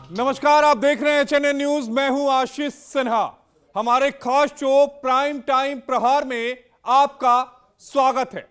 नमस्कार, आप देख रहे हैं एचएनएन न्यूज। मैं हूं आशीष सिन्हा। हमारे खास शो प्राइम टाइम प्रहार में आपका स्वागत है।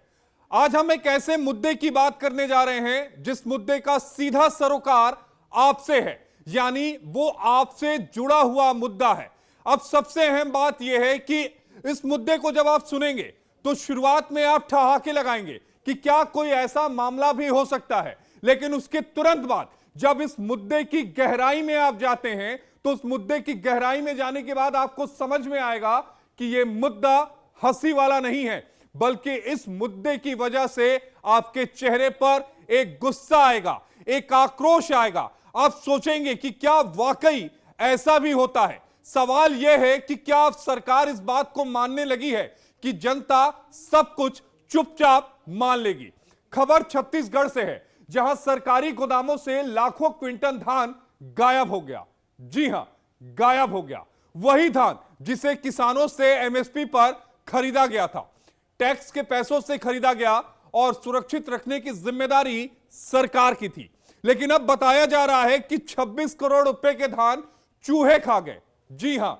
आज हम एक ऐसे मुद्दे की बात करने जा रहे हैं जिस मुद्दे का सीधा सरोकार आपसे है, यानी वो आपसे जुड़ा हुआ मुद्दा है। अब सबसे अहम बात यह है कि इस मुद्दे को जब आप सुनेंगे तो शुरुआत में आप ठहाके लगाएंगे कि क्या कोई ऐसा मामला भी हो सकता है, लेकिन उसके तुरंत बाद जब इस मुद्दे की गहराई में आप जाते हैं तो उस मुद्दे की गहराई में जाने के बाद आपको समझ में आएगा कि यह मुद्दा हंसी वाला नहीं है, बल्कि इस मुद्दे की वजह से आपके चेहरे पर एक गुस्सा आएगा, एक आक्रोश आएगा। आप सोचेंगे कि क्या वाकई ऐसा भी होता है। सवाल यह है कि क्या अब सरकार इस बात को मानने लगी है कि जनता सब कुछ चुपचाप मान लेगी। खबर छत्तीसगढ़ से है, जहां सरकारी गोदामों से लाखों क्विंटल धान गायब हो गया। जी हां, गायब हो गया। वही धान जिसे किसानों से एमएसपी पर खरीदा गया था, टैक्स के पैसों से खरीदा गया और सुरक्षित रखने की जिम्मेदारी सरकार की थी। लेकिन अब बताया जा रहा है कि 26 करोड़ रुपए के धान चूहे खा गए। जी हां,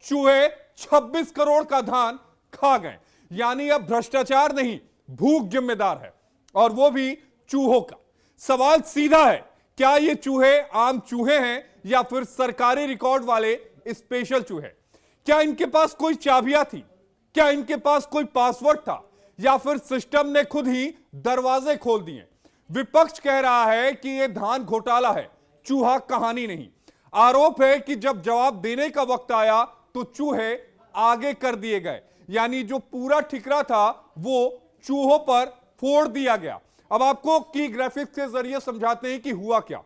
चूहे 26 करोड़ का धान खा गए। यानी अब भ्रष्टाचार नहीं, भूख जिम्मेदार है, और वो भी चूहों का। सवाल सीधा है, क्या ये चूहे आम चूहे हैं या फिर सरकारी रिकॉर्ड वाले स्पेशल चूहे? क्या इनके पास कोई चाबियां थी? क्या इनके पास कोई पासवर्ड था, या फिर सिस्टम ने खुद ही दरवाजे खोल दिए? विपक्ष कह रहा है कि यह धान घोटाला है, चूहा कहानी नहीं। आरोप है कि जब जवाब देने का वक्त आया तो चूहे आगे कर दिए गए, यानी जो पूरा ठिकरा था वो चूहों पर फोड़ दिया गया। अब आपको की ग्राफिक्स के जरिए समझाते हैं कि हुआ क्या।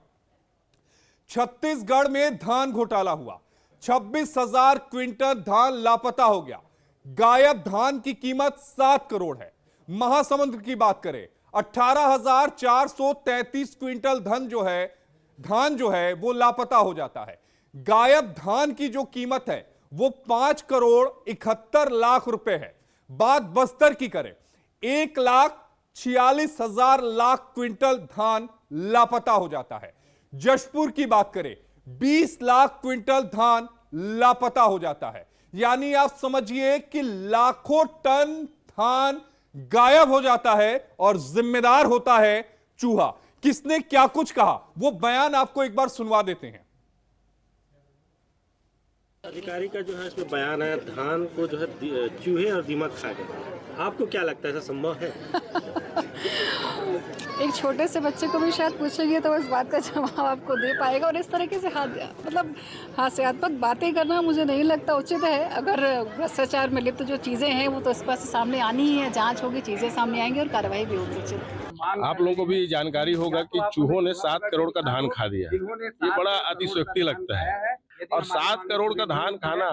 छत्तीसगढ़ में धान घोटाला हुआ, 26,000 क्विंटल धान लापता हो गया। गायब धान की कीमत 7 करोड़ है। महासमुंद की बात करें, 18,433 क्विंटल धान जो है वो लापता हो जाता है। गायब धान की जो कीमत है वो 5 करोड़ 71 लाख रुपए है। बात बस्तर की करें, 1,46,000 लाख क्विंटल धान लापता हो जाता है। जशपुर की बात करें, 20 लाख क्विंटल धान लापता हो जाता है। यानी आप समझिए कि लाखों टन धान गायब हो जाता है और जिम्मेदार होता है चूहा। किसने क्या कुछ कहा वो बयान आपको एक बार सुनवा देते हैं। अधिकारी का जो है इसमें बयान है, धान को जो है चूहे और दीमक खा गए। आपको क्या लगता है, ऐसा संभव है? एक छोटे से बच्चे को भी शायद पूछेंगे तो इस बात का जवाब आपको दे पाएगा। और इस तरीके से हास्यास्पद बातें करना मुझे नहीं लगता उचित है। अगर भ्रष्टाचार में लिप्त जो चीज़ें हैं वो तो स्पष्ट सामने आनी ही है, जांच होगी, चीज़ें सामने आएंगी और कार्रवाई भी होगी उचित। आप लोगों को भी जानकारी होगा कि चूहों ने 7 करोड़ का धान खा दिया। ये बड़ा अतिशयोक्ति लगता है, और 7 करोड़ का धान खाना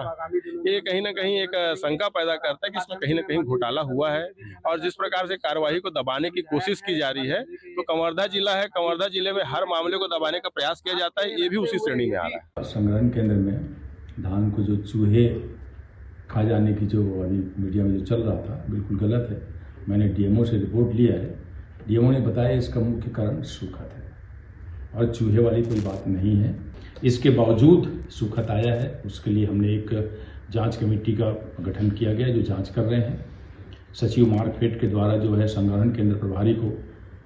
ये कहीं ना कहीं एक शंका पैदा करता है कि इसमें कहीं ना कहीं घोटाला हुआ है। और जिस प्रकार से कार्रवाई को दबाने की कोशिश की जा रही है, तो कवर्धा जिला है, कवर्धा जिले में हर मामले को दबाने का प्रयास किया जाता है, ये भी उसी श्रेणी में आ रहा है। संग्रहण केंद्र में धान को जो चूहे खा जाने की जो अभी मीडिया में जो चल रहा था, बिल्कुल गलत है। मैंने डीएमओ से रिपोर्ट लिया है। डीएमओ ने बताया इसका मुख्य कारण सूखा था और चूहे वाली कोई बात नहीं है। इसके बावजूद सूखत आया है, उसके लिए हमने एक जांच कमेटी का गठन किया गया जो जांच कर रहे हैं। सचिव मार्कफेड के द्वारा जो है संग्रहण केंद्र प्रभारी को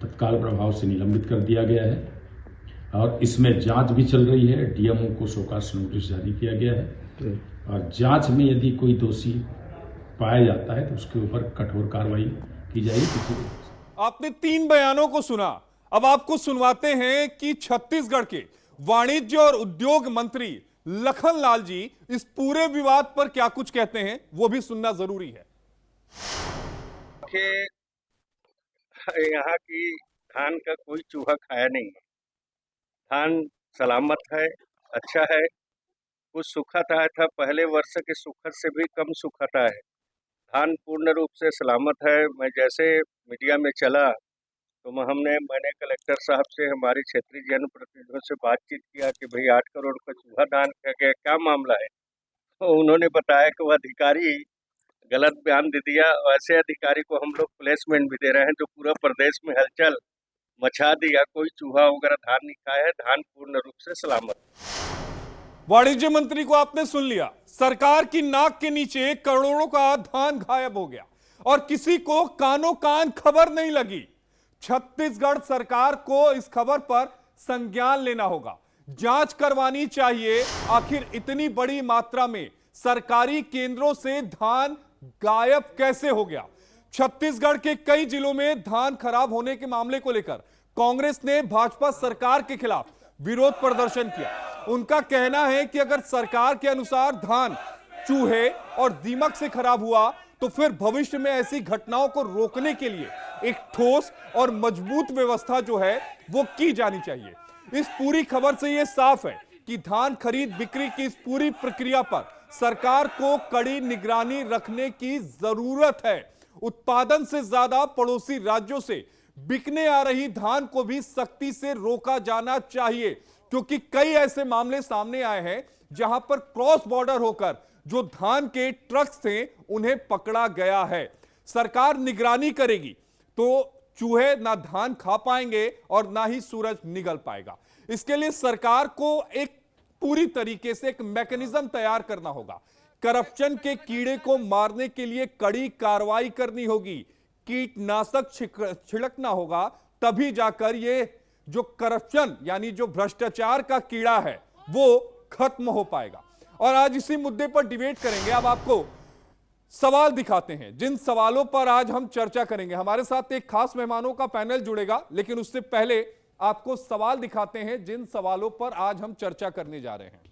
तत्काल प्रभाव से निलंबित कर दिया गया है और इसमें जांच भी चल रही है। डीएमओ को शोकास नोटिस जारी किया गया है और जांच में यदि कोई दोषी पाया जाता है तो उसके ऊपर कठोर कार्रवाई की जाएगी। आपने 3 बयानों को सुना, अब आपको सुनवाते हैं कि छत्तीसगढ़ के वाणिज्य और उद्योग मंत्री लखनलाल जी इस पूरे विवाद पर क्या कुछ कहते हैं, वो भी सुनना जरूरी है। यहाँ की धान का कोई चूहा खाया नहीं है। धान सलामत है, अच्छा है। कुछ सुखत आया था, पहले वर्ष के सुखत से भी कम सुखत आया है। धान पूर्ण रूप से सलामत है। मैं जैसे मीडिया में चला तो मैंने कलेक्टर साहब से, हमारे क्षेत्रीय जनप्रतिनिधियों से बातचीत किया कि भाई 8 करोड़ का चूहा दान का क्या मामला है। तो उन्होंने बताया कि वह अधिकारी गलत बयान दे दिया। ऐसे अधिकारी को हम लोग प्लेसमेंट भी दे रहे हैं जो पूरा प्रदेश में हलचल मचा दिया, कोई चूहा वगैरह धान नहीं खाया है, धान पूर्ण रूप से सलामत। वाणिज्य मंत्री को आपने सुन लिया, सरकार की नाक के नीचे करोड़ों का धान गायब हो गया और किसी को कानो कान खबर नहीं लगी। छत्तीसगढ़ सरकार को इस खबर पर संज्ञान लेना होगा, जांच करवानी चाहिए, आखिर इतनी बड़ी मात्रा में सरकारी केंद्रों से धान गायब कैसे हो गया। छत्तीसगढ़ के कई जिलों में धान खराब होने के मामले को लेकर कांग्रेस ने भाजपा सरकार के खिलाफ विरोध प्रदर्शन किया। उनका कहना है कि अगर सरकार के अनुसार धान चूहे और दीमक से खराब हुआ तो फिर भविष्य में ऐसी घटनाओं को रोकने के लिए एक ठोस और मजबूत व्यवस्था जो है वो की जानी चाहिए। इस पूरी खबर से यह साफ है कि धान खरीद बिक्री की इस पूरी प्रक्रिया पर सरकार को कड़ी निगरानी रखने की जरूरत है। उत्पादन से ज्यादा पड़ोसी राज्यों से बिकने आ रही धान को भी सख्ती से रोका जाना चाहिए, क्योंकि कई ऐसे मामले सामने आए हैं जहां पर क्रॉस बॉर्डर होकर जो धान के ट्रक्स थे उन्हें पकड़ा गया है। सरकार निगरानी करेगी तो चूहे ना धान खा पाएंगे और ना ही सूरज निगल पाएगा। इसके लिए सरकार को एक पूरी तरीके से एक मैकेनिज्म तैयार करना होगा। करप्शन के कीड़े को मारने के लिए कड़ी कार्रवाई करनी होगी, कीटनाशक छिड़कना होगा, तभी जाकर ये जो करप्शन यानी जो भ्रष्टाचार का कीड़ा है वो खत्म हो पाएगा। और आज इसी मुद्दे पर डिबेट करेंगे। अब आपको सवाल दिखाते हैं जिन सवालों पर आज हम चर्चा करेंगे। हमारे साथ एक खास मेहमानों का पैनल जुड़ेगा, लेकिन उससे पहले आपको सवाल दिखाते हैं जिन सवालों पर आज हम चर्चा करने जा रहे हैं।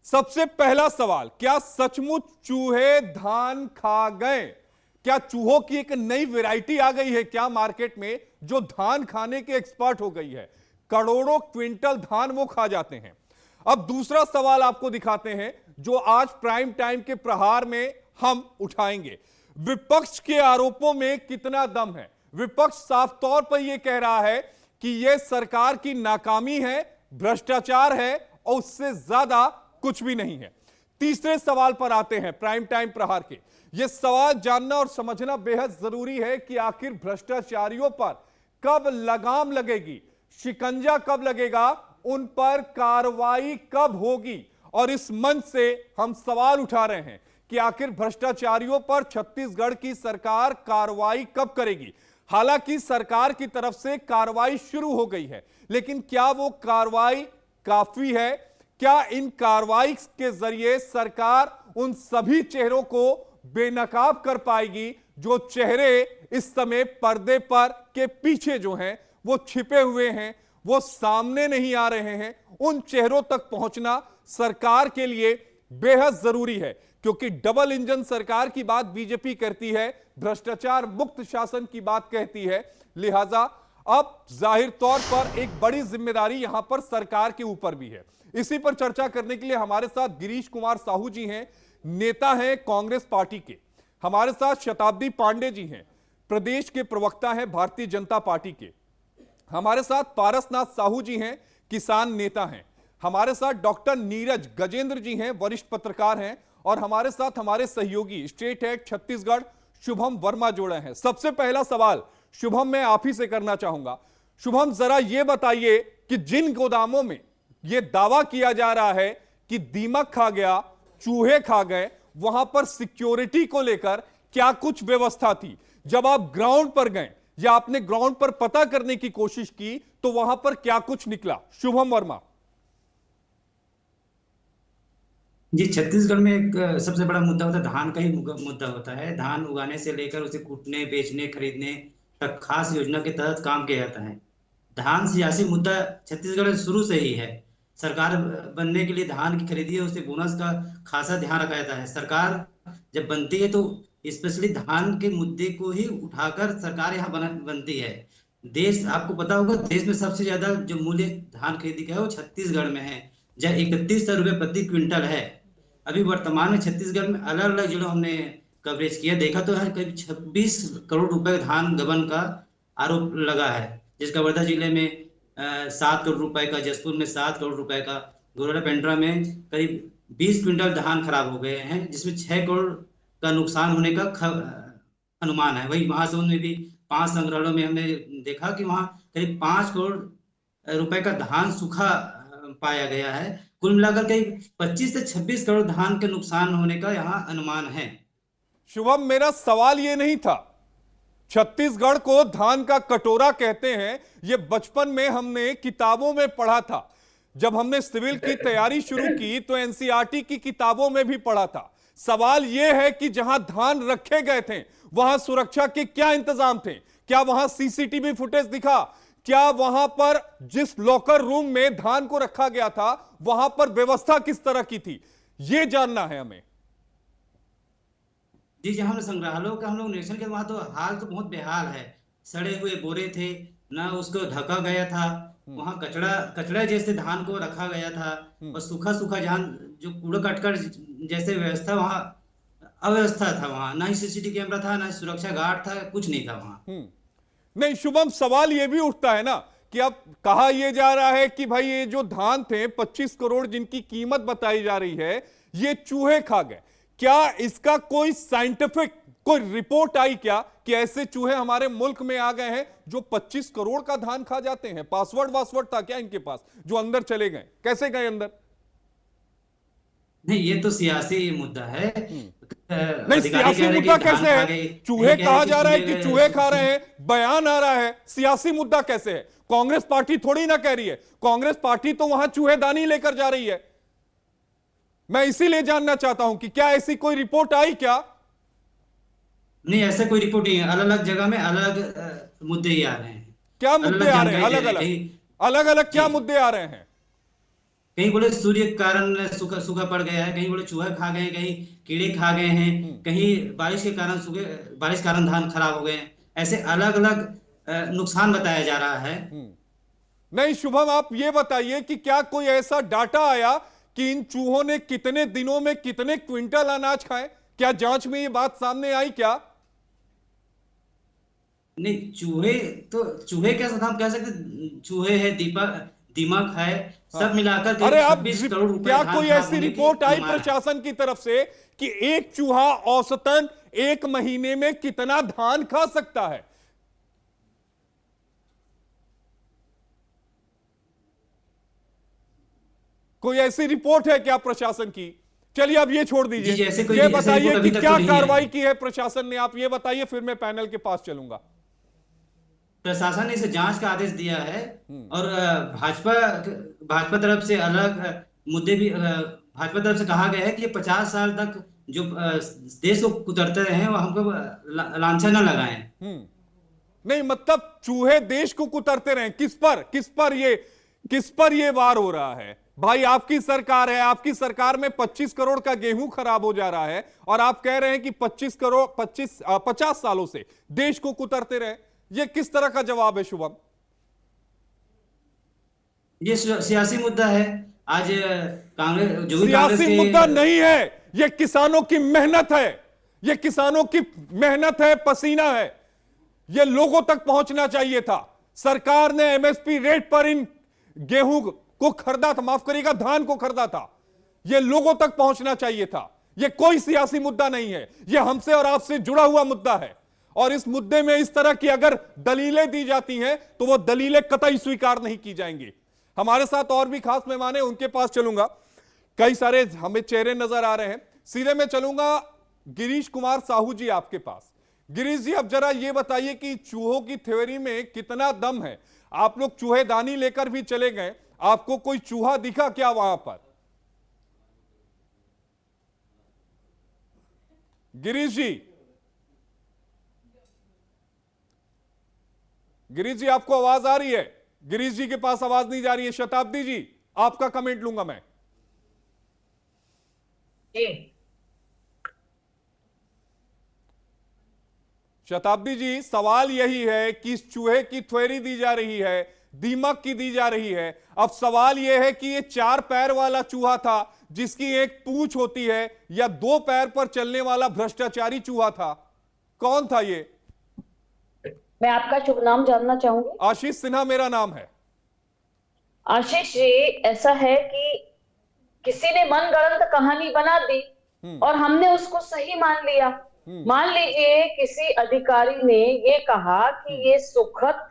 सबसे पहला सवाल, क्या सचमुच चूहे धान खा गए? क्या चूहों की एक नई वैरायटी आ गई है क्या मार्केट में, जो धान खाने के एक्सपर्ट हो गई है? करोड़ों क्विंटल धान वो खा जाते हैं। अब दूसरा सवाल आपको दिखाते हैं जो आज प्राइम टाइम के प्रहार में हम उठाएंगे। विपक्ष के आरोपों में कितना दम है? विपक्ष साफ तौर पर यह कह रहा है कि यह सरकार की नाकामी है, भ्रष्टाचार है और उससे ज्यादा कुछ भी नहीं है। तीसरे सवाल पर आते हैं प्राइम टाइम प्रहार के। यह सवाल जानना और समझना बेहद जरूरी है कि आखिर भ्रष्टाचारियों पर कब लगाम लगेगी, शिकंजा कब लगेगा, उन पर कार्रवाई कब होगी। और इस मंच से हम सवाल उठा रहे हैं कि आखिर भ्रष्टाचारियों पर छत्तीसगढ़ की सरकार कार्रवाई कब करेगी। हालांकि सरकार की तरफ से कार्रवाई शुरू हो गई है, लेकिन क्या वो कार्रवाई काफी है? क्या इन कार्रवाई के जरिए सरकार उन सभी चेहरों को बेनकाब कर पाएगी जो चेहरे इस समय पर्दे पर के पीछे जो हैं वो छिपे हुए हैं, वो सामने नहीं आ रहे हैं? उन चेहरों तक पहुंचना सरकार के लिए बेहद जरूरी है, क्योंकि डबल इंजन सरकार की बात बीजेपी करती है, भ्रष्टाचार मुक्त शासन की बात कहती है। लिहाजा अब जाहिर तौर पर एक बड़ी जिम्मेदारी यहां पर सरकार के ऊपर भी है। इसी पर चर्चा करने के लिए हमारे साथ गिरीश कुमार साहू जी हैं, नेता हैं कांग्रेस पार्टी के। हमारे साथ शताब्दी पांडे जी हैं, प्रदेश के प्रवक्ता हैं भारतीय जनता पार्टी के। हमारे साथ पारसनाथ साहू जी हैं, किसान नेता हैं। हमारे साथ डॉक्टर नीरज गजेंद्र जी हैं, वरिष्ठ पत्रकार हैं। और हमारे साथ हमारे सहयोगी स्टेट हेड छत्तीसगढ़ शुभम वर्मा जुड़े हैं। सबसे पहला सवाल शुभम मैं आप ही से करना चाहूंगा। शुभम, जरा यह बताइए कि जिन गोदामों में यह दावा किया जा रहा है कि दीमक खा गया, चूहे खा गए, वहां पर सिक्योरिटी को लेकर क्या कुछ व्यवस्था थी? जब आप ग्राउंड पर गए या आपने ग्राउंड पर पता करने की कोशिश की तो वहां पर क्या कुछ निकला? शुभम वर्मा जी, छत्तीसगढ़ में एक सबसे बड़ा मुद्दा होता है, धान का ही मुद्दा होता है। धान उगाने से लेकर उसे कूटने, बेचने, खरीदने तक खास योजना के तहत काम किया जाता है। धान सियासी मुद्दा छत्तीसगढ़ शुरू से ही है। सरकार बनने के लिए धान की खरीदी है, उससे बोनस का खासा ध्यान रखा जाता है। सरकार जब बनती है तो स्पेशली धान के मुद्दे को ही उठाकर सरकार यहाँ बनती है। देश, आपको पता होगा, देश में सबसे ज्यादा जो मूल्य धान खरीदी का है वो छत्तीसगढ़ में है, जहाँ 3100 रुपये प्रति क्विंटल है। अभी वर्तमान में छत्तीसगढ़ में अलग अलग जिलों हमने कवरेज किया, देखा तो करीब 26 करोड़ रुपए धान गबन का आरोप लगा है, जिसका वर्धा जिले में 7 करोड़ रुपए का, जसपुर में 7 करोड़ रुपए का, गोरडा पेंड्रा में करीब 20 क्विंटल धान खराब हो गए हैं, जिसमें 6 करोड़ का नुकसान होने का अनुमान है। वही महासमुंद में भी 5 संग्रहालयों में हमने देखा कि वहाँ करीब 5 करोड़ रुपए का धान सूखा पाया गया है। कुल मिलाकर करीब 25 से 26 करोड़ धान के नुकसान होने का यहाँ अनुमान है। शुभम, मेरा सवाल ये नहीं था। छत्तीसगढ़ को धान का कटोरा कहते हैं, ये बचपन में हमने किताबों में पढ़ा था। जब हमने सिविल की तैयारी शुरू की तो एनसीईआरटी की किताबों में भी पढ़ा था। सवाल यह है कि जहां धान रखे गए थे वहां सुरक्षा के क्या इंतजाम थे? क्या वहां सीसीटीवी फुटेज दिखा? क्या वहां पर जिस लॉकर रूम में धान को रखा गया था वहां पर व्यवस्था किस तरह की थी? यह जानना है हमें। जी, जहाँ हमने संग्रहालयों का हम लोग निरीक्षण किया वहां तो हाल तो बहुत बेहाल है। सड़े हुए बोरे थे, ना उसको ढका गया था, वहां कचड़ा जैसे धान को रखा गया था, और सूखा सूखा जहाँ जो कूड़ा कटकर जैसे व्यवस्था वहां अव्यवस्था था। वहां ना ही सीसीटीवी कैमरा था, ना ही सुरक्षा गार्ड था, कुछ नहीं था वहां। नहीं शुभम, सवाल यह भी उठता है ना कि अब कहा यह जा रहा है कि भाई ये जो धान थे 25 करोड़ जिनकी कीमत बताई जा रही है, ये चूहे खा गए। क्या इसका कोई साइंटिफिक कोई रिपोर्ट आई क्या कि ऐसे चूहे हमारे मुल्क में आ गए हैं जो 25 करोड़ का धान खा जाते हैं? पासवर्ड था क्या इनके पास जो अंदर चले गए? कैसे गए अंदर? नहीं, ये तो सियासी मुद्दा है। नहीं, सियासी मुद्दा कैसे है? चूहे कहा जा रहा है कि चूहे खा रहे हैं, बयान आ रहा है, सियासी मुद्दा कैसे है? कांग्रेस पार्टी थोड़ी ना कह रही है। कांग्रेस पार्टी तो वहां चूहेदानी लेकर जा रही है। मैं इसीलिए जानना चाहता हूं कि क्या ऐसी कोई रिपोर्ट आई क्या? नहीं, ऐसा कोई रिपोर्ट नहीं है। अलग अलग जगह में अलग मुद्दे ही आ रहे हैं। क्या मुद्दे आ रहे हैं? अलग अलग क्या मुद्दे आ रहे हैं? कहीं बोले सूर्य के कारण सूखा पड़ गया है, कहीं बोले चूहे खा गए, कहीं कीड़े खा गए हैं, कहीं बारिश के कारण धान खराब हो गए हैं। ऐसे अलग अलग नुकसान बताया जा रहा है। नहीं शुभम, आप ये बताइए कि क्या कोई ऐसा डाटा आया कि इन चूहों ने कितने दिनों में कितने क्विंटल अनाज खाए? क्या जांच में ये बात सामने आई क्या? नहीं, चूहे क्या हम कह सकते, चूहे है, दीमक है, सब मिलाकर अरे अब 26 करोड़ रुपए क्या धान कोई खराब ऐसी होने की रिपोर्ट आई अनुमान है। प्रशासन की तरफ से कि एक चूहा औसतन एक महीने में कितना धान खा सकता है? कोई ऐसी रिपोर्ट है क्या प्रशासन की? चलिए अब ये छोड़ दीजिए, ये बताइए कि क्या कार्रवाई की है प्रशासन ने, आप ये बताइए, फिर मैं पैनल के पास चलूंगा। प्रशासन ने इसे जांच का आदेश दिया है, और भाजपा तरफ से अलग मुद्दे भी, भाजपा तरफ से कहा गया है कि ये 50 साल तक जो देश को कुतरते रहे हैं वो हमको लांछन न लगाएं। नहीं मतलब चूहे देश को कुतरते रहे, किस पर ये वार हो रहा है? भाई आपकी सरकार है, आपकी सरकार में 25 करोड़ का गेहूं खराब हो जा रहा है और आप कह रहे हैं कि 50 सालों से देश को कुतरते रहे। ये किस तरह का जवाब है शुभम? ये सियासी मुद्दा है। आज कांग्रेस जो सियासी मुद्दा नहीं है, ये किसानों की मेहनत है, ये किसानों की मेहनत है, पसीना है। ये लोगों तक पहुंचना चाहिए था। सरकार ने एमएसपी रेट पर इन गेहूं को खरीदा था, माफ करिएगा, धान को खरीदा था। यह लोगों तक पहुंचना चाहिए था। यह कोई सियासी मुद्दा नहीं है, यह हमसे और आपसे जुड़ा हुआ मुद्दा है। और इस मुद्दे में इस तरह की अगर दलीलें दी जाती हैं तो वह दलीलें कतई स्वीकार नहीं की जाएंगी। हमारे साथ और भी खास मेहमान हैं, उनके पास चलूंगा। कई सारे हमें चेहरे नजर आ रहे हैं। सीधे मैं चलूंगा गिरीश कुमार साहू जी आपके पास। गिरीश जी, अब जरा यह बताइए कि चूहों की थ्योरी में कितना दम है? आप लोग चूहेदानी लेकर भी चले गए, आपको कोई चूहा दिखा क्या वहां पर? गिरीश जी आपको आवाज आ रही है? गिरीश जी के पास आवाज नहीं जा रही है। शताब्दी जी, आपका कमेंट लूंगा मैं। शताब्दी जी, सवाल यही है कि इस चूहे की थ्योरी दी जा रही है, दीमक की दी जा रही है। अब सवाल यह है कि ये 4 पैर वाला चूहा था जिसकी एक पूंछ होती है, या 2 पैर पर चलने वाला भ्रष्टाचारी चूहा था? कौन था ये? मैं आपका शुभ नाम जानना चाहूंगी। आशीष सिन्हा मेरा नाम है। आशीष जी, ऐसा है कि किसी ने मनगढ़ंत कहानी बना दी और हमने उसको सही मान लिया मान लीजिए किसी अधिकारी ने ये कहा कि ये सुखद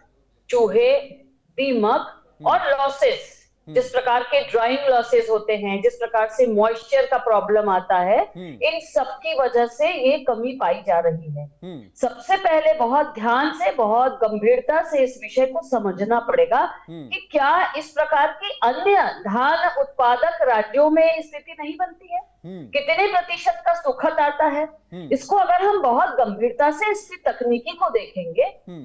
चूहे, दीमक और लॉसेस, जिस प्रकार के ड्राइंग लॉसेस होते हैं, जिस प्रकार से मॉइस्चर का प्रॉब्लम आता है, इन सब की वजह से ये कमी पाई जा रही है। सबसे पहले बहुत ध्यान से, बहुत गंभीरता से इस विषय को समझना पड़ेगा कि क्या इस प्रकार की अन्य धान उत्पादक राज्यों में स्थिति नहीं बनती है? कितने प्रतिशत का सुखद आता है? इसको अगर हम बहुत गंभीरता से इसकी तकनीकी को देखेंगे,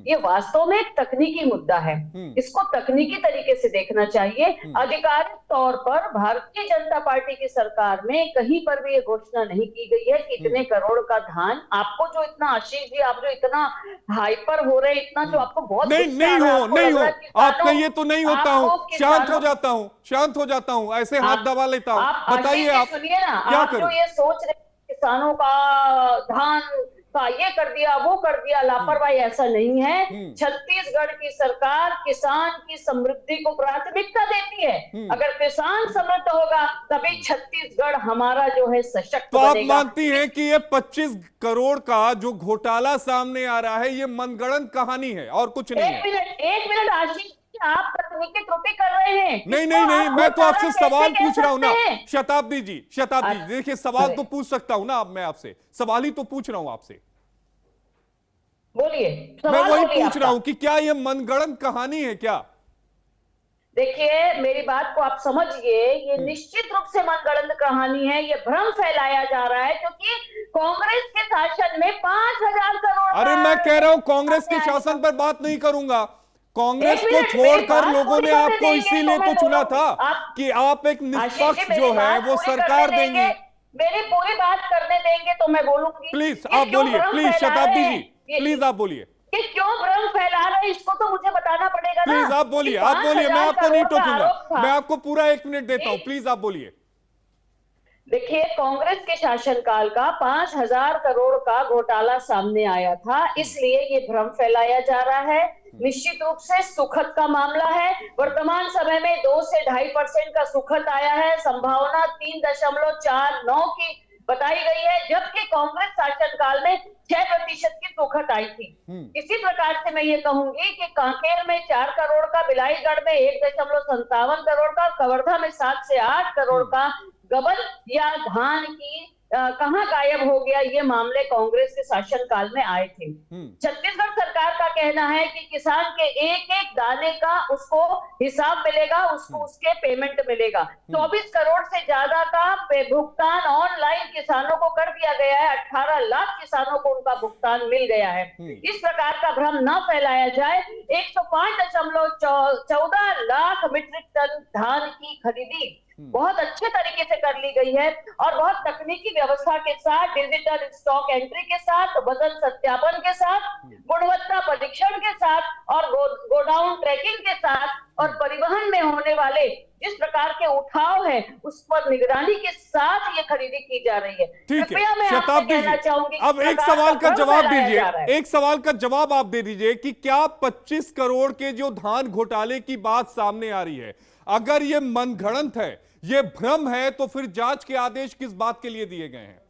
ये वास्तव में एक तकनीकी मुद्दा है, इसको तकनीकी तरीके से देखना चाहिए। आधिकारिक तौर पर भारतीय जनता पार्टी की सरकार में कहीं पर भी ये घोषणा नहीं की गई है कि इतने करोड़ का धान आपको, जो इतना आशीष जी, आप जो इतना हाइपर हो रहे, इतना जो आपको बहुत नहीं हो आप कहिए तो नहीं होता हूँ, शांत हो जाता हूँ, ऐसे हाथ दबा लेता हूँ। बताइए आप, सुनिए ना, क्या आप करूं? जो ये सोच रहे किसानों का धान का ये कर दिया, वो कर दिया, लापरवाही, ऐसा नहीं है। छत्तीसगढ़ की सरकार किसान की समृद्धि को प्राथमिकता देती है। अगर किसान समृद्ध होगा तभी छत्तीसगढ़ हमारा जो है सशक्त तो आप बनेगा। मानती हैं कि ये 25 करोड़ का जो घोटाला सामने आ रहा है, ये मनगढ़ंत कहानी है और कुछ नहीं है? एक मिनट आशीष, आप तकनीकी त्रुटि कर रहे हैं। नहीं, मैं तो आपसे सवाल पूछ रहा हूं ना, शताब्दी जी, देखिए सवाल तो पूछ सकता हूं ना, अब मैं आपसे सवाल ही तो पूछ रहा हूं आपसे। बोलिए, मैं वही पूछ रहा हूं कि क्या ये मनगढ़ंत कहानी है क्या? देखिए, मेरी बात को आप समझिए, ये निश्चित रूप से मनगढ़ंत कहानी है। ये भ्रम फैलाया जा रहा है क्योंकि कांग्रेस के शासन में 5,000 करोड़। अरे मैं कह रहा हूं कांग्रेस के शासन पर बात नहीं करूंगा। कांग्रेस को छोड़कर लोगों ने आपको इसीलिए तो चुना था कि आप एक निष्पक्ष जो है वो सरकार देंगे। मेरी पूरी बात करने देंगे तो मैं बोलूंगी। प्लीज आप बोलिए, प्लीज शताब्दी जी, प्लीज आप बोलिए कि क्यों भ्रम फैला रहे हैं, इसको तो मुझे बताना पड़ेगा ना। प्लीज आप बोलिए, मैं आपको नहीं टोकूंगा, मैं आपको पूरा 1 मिनट देता हूं, प्लीज आप बोलिए। देखिए, कांग्रेस के शासनकाल का 5,000 करोड़ का घोटाला सामने आया था, इसलिए ये भ्रम फैलाया जा रहा है। निश्चित रूप से सुखद का मामला है। वर्तमान समय में 2 से 2.5% का सुखद आया है, संभावना 3.49 की बताई गई है, जबकि कांग्रेस शासनकाल में 6% की सुखद आई थी। इसी प्रकार से मैं ये कहूंगी कि कांकेर में 4 करोड़ का, बिलाईगढ़ में 1.57 करोड़ का, कवर्धा में 7 से 8 करोड़ का गबन या धान की कहां गायब हो गया, ये मामले कांग्रेस के शासनकाल में आए थे। छत्तीसगढ़ सरकार का कहना है कि किसान के एक एक दाने का उसको हिसाब मिलेगा, उसको उसके पेमेंट मिलेगा। 24 करोड़ से ज्यादा का भुगतान ऑनलाइन किसानों को कर दिया गया है, 18 लाख किसानों को उनका भुगतान मिल गया है। इस प्रकार का भ्रम न फैलाया जाए। 105.14 लाख मीट्रिक टन धान की खरीदी बहुत अच्छे तरीके से कर ली गई है और बहुत तकनीकी व्यवस्था के साथ, डिजिटल स्टॉक एंट्री के साथ, वजन सत्यापन के साथ, गुणवत्ता परीक्षण के साथ और गोडाउन ट्रैकिंग के साथ और परिवहन में होने वाले जिस प्रकार के उठाव है उस पर निगरानी के साथ ये खरीदी की जा रही है। ठीक है शताब्दी जी, अब एक सवाल का जवाब दीजिए, एक सवाल का जवाब आप दे दीजिए कि क्या 25 करोड़ के जो धान घोटाले की बात सामने आ रही है, अगर ये मनगढ़ंत है, ये भ्रम है, तो फिर जांच के आदेश किस बात के लिए दिए गए हैं?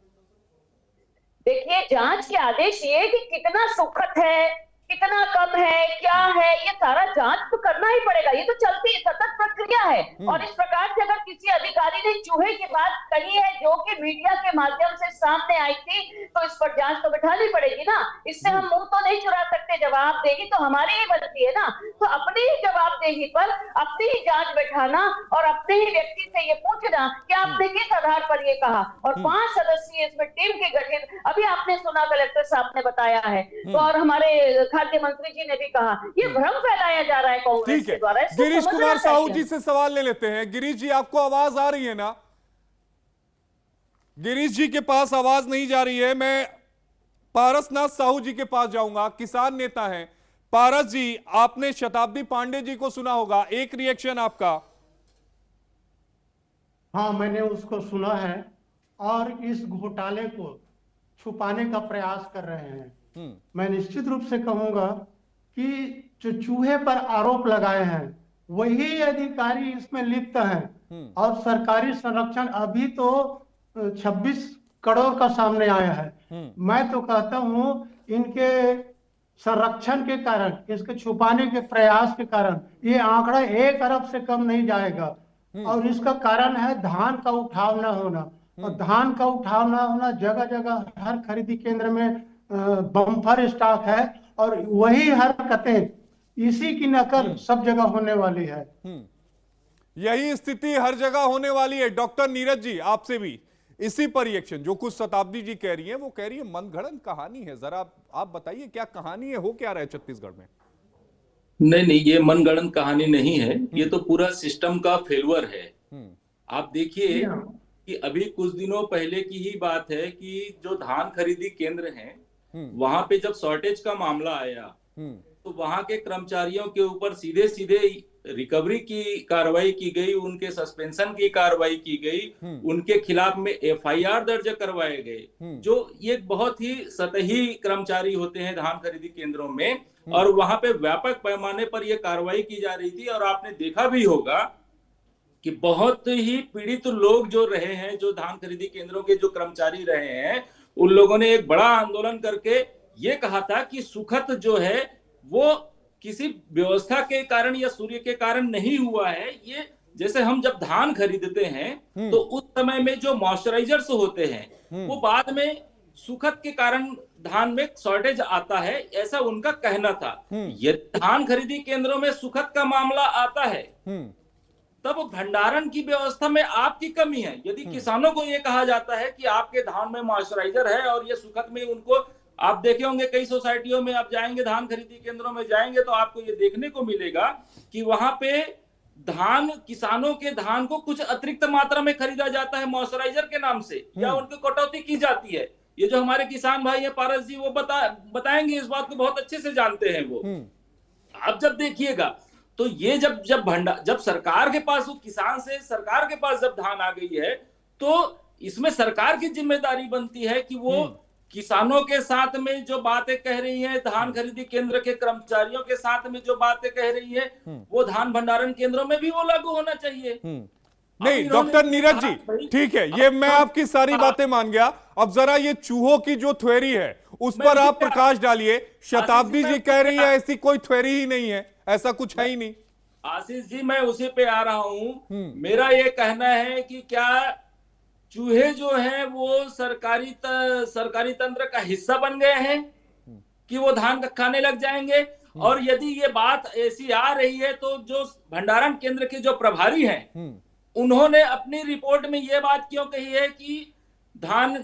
देखिए, जांच के आदेश ये कि कितना सुखद है, कितना कम है, क्या है, ये सारा जांच तो करना ही पड़ेगा। ये तो चलती सतत प्रक्रिया है। और इस प्रकार से अगर किसी अधिकारी ने चूहे की बात कही है जो कि मीडिया के माध्यम से सामने आई थी, तो इस पर जांच तो बिठानी पड़ेगी ना। इससे हम मुंह तो नहीं चुरा सकते, जवाबदेही तो हमारी ही बनती है ना। तो अपनी ही जवाबदेही पर अपनी ही जांच बैठाना और अपने ही व्यक्ति से ये पूछना कि आपने किस आधार पर ये कहा। और 5 सदस्यीय इसमें टीम के गठित, अभी आपने सुना कलेक्टर साहब ने बताया है, तो और हमारे खाद्य मंत्री जी ने भी कहा, ये भ्रम फैलाया जा रहा है कांग्रेस के द्वारा। गिरीश कुमार साहू जी से सवाल ले लेते हैं। गिरीश जी, आपको आवाज आ रही है ना? गिरीश जी के पास आवाज नहीं जा रही है। मैं पारसनाथ साहू जी के पास जाऊंगा, किसान नेता हैं। पारस जी, आपने शताब्दी पांडे जी को सुना होगा, एक रिएक्शन आपका? हाँ, मैंने उसको सुना है और इस घोटाले को छुपाने का प्रयास कर रहे हैं। मैं निश्चित रूप से कहूंगा कि जो चूहे पर आरोप लगाए हैं वही अधिकारी इसमें लिप्त हैं और सरकारी संरक्षण अभी तो 26 करोड़ का सामने आया है। मैं तो कहता हूँ इनके संरक्षण के कारण, इसके छुपाने के प्रयास के कारण ये आंकड़ा 1 अरब से कम नहीं जाएगा। और इसका कारण है धान का उठाव न होना। और धान का उठाव न होना, जगह जगह हर खरीदी केंद्र में बम्पर स्टॉक है और वही हरकतें, इसी की नकल सब जगह होने वाली है। यही स्थिति हर जगह होने वाली है। डॉक्टर नीरज जी, आपसे भी इसी पर रिएक्शन, जो कुछ शताब्दी जी कह रही है वो कह रही है मनगढ़ंत कहानी है। जरा आप बताइए क्या कहानी है, हो क्या रहा है छत्तीसगढ़ में? नहीं, ये मनगढ़ंत कहानी नहीं है, ये तो पूरा सिस्टम का फेल्यूर है। आप देखिए कि अभी कुछ दिनों पहले की ही बात है कि जो धान खरीदी केंद्र हैं, वहां पे जब शॉर्टेज का मामला आया तो वहां के कर्मचारियों के ऊपर सीधे सीधे रिकवरी की कार्रवाई की गई, उनके सस्पेंशन की कार्रवाई की गई, उनके खिलाफ में एफआईआर दर्ज करवाए गए। जो ये बहुत ही सतही कर्मचारी होते हैं धान खरीदी केंद्रों में, और वहां पे व्यापक पैमाने पर यह कार्रवाई की जा रही थी। और आपने देखा भी होगा कि बहुत ही पीड़ित लोग जो रहे हैं, जो धान खरीदी केंद्रों के जो कर्मचारी रहे हैं, उन लोगों ने एक बड़ा आंदोलन करके ये कहा था कि सुखद जो है वो किसी व्यवस्था के कारण या सूर्य के कारण नहीं हुआ है। ये जैसे हम जब धान खरीदते हैं तो उस समय में जो मॉइस्चराइजर्स होते हैं वो बाद में सुखद के कारण धान में शॉर्टेज आता है, ऐसा उनका कहना था। यदि धान खरीदी केंद्रों में सुखद का मामला आता है तब भंडारण की व्यवस्था में आपकी कमी है। यदि किसानों को यह कहा जाता है कि आपके धान में मॉइस्चराइजर है और ये सुखद में, उनको आप देखे होंगे कई सोसाइटियों में आप जाएंगे, धान खरीदी केंद्रों में जाएंगे तो आपको ये देखने को मिलेगा कि वहां पे धान, किसानों के धान को कुछ अतिरिक्त मात्रा में खरीदा जाता है मॉइस्चराइजर के नाम से, या उनकी कटौती की जाती है। ये जो हमारे किसान भाई है पारस जी, वो बताएंगे, इस बात को बहुत अच्छे से जानते हैं वो। आप जब देखिएगा तो ये जब सरकार के पास, वो किसान से सरकार के पास जब धान आ गई है तो इसमें सरकार की जिम्मेदारी बनती है कि वो किसानों के साथ में जो बातें कह रही है, धान खरीदी केंद्र के कर्मचारियों के साथ में जो बातें कह रही है, वो धान भंडारण केंद्रों में भी वो लागू होना चाहिए। नहीं डॉक्टर नीरज जी, ठीक है, ये मैं आपकी सारी बातें मान गया। अब जरा ये चूहों की जो थ्योरी है उस पर आप प्रकाश डालिए। शताब्दी जी कह रही है ऐसी कोई थ्योरी ही नहीं है, ऐसा कुछ है ही नहीं। आशीष जी, मैं उसी पे आ रहा हूं। मेरा ये कहना है कि क्या चूहे जो हैं वो सरकारी तंत्र का हिस्सा बन गए हैं कि वो धान खाने लग जाएंगे? और यदि ये बात ऐसी आ रही है तो जो भंडारण केंद्र के जो प्रभारी हैं उन्होंने अपनी रिपोर्ट में ये बात क्यों कही है कि धान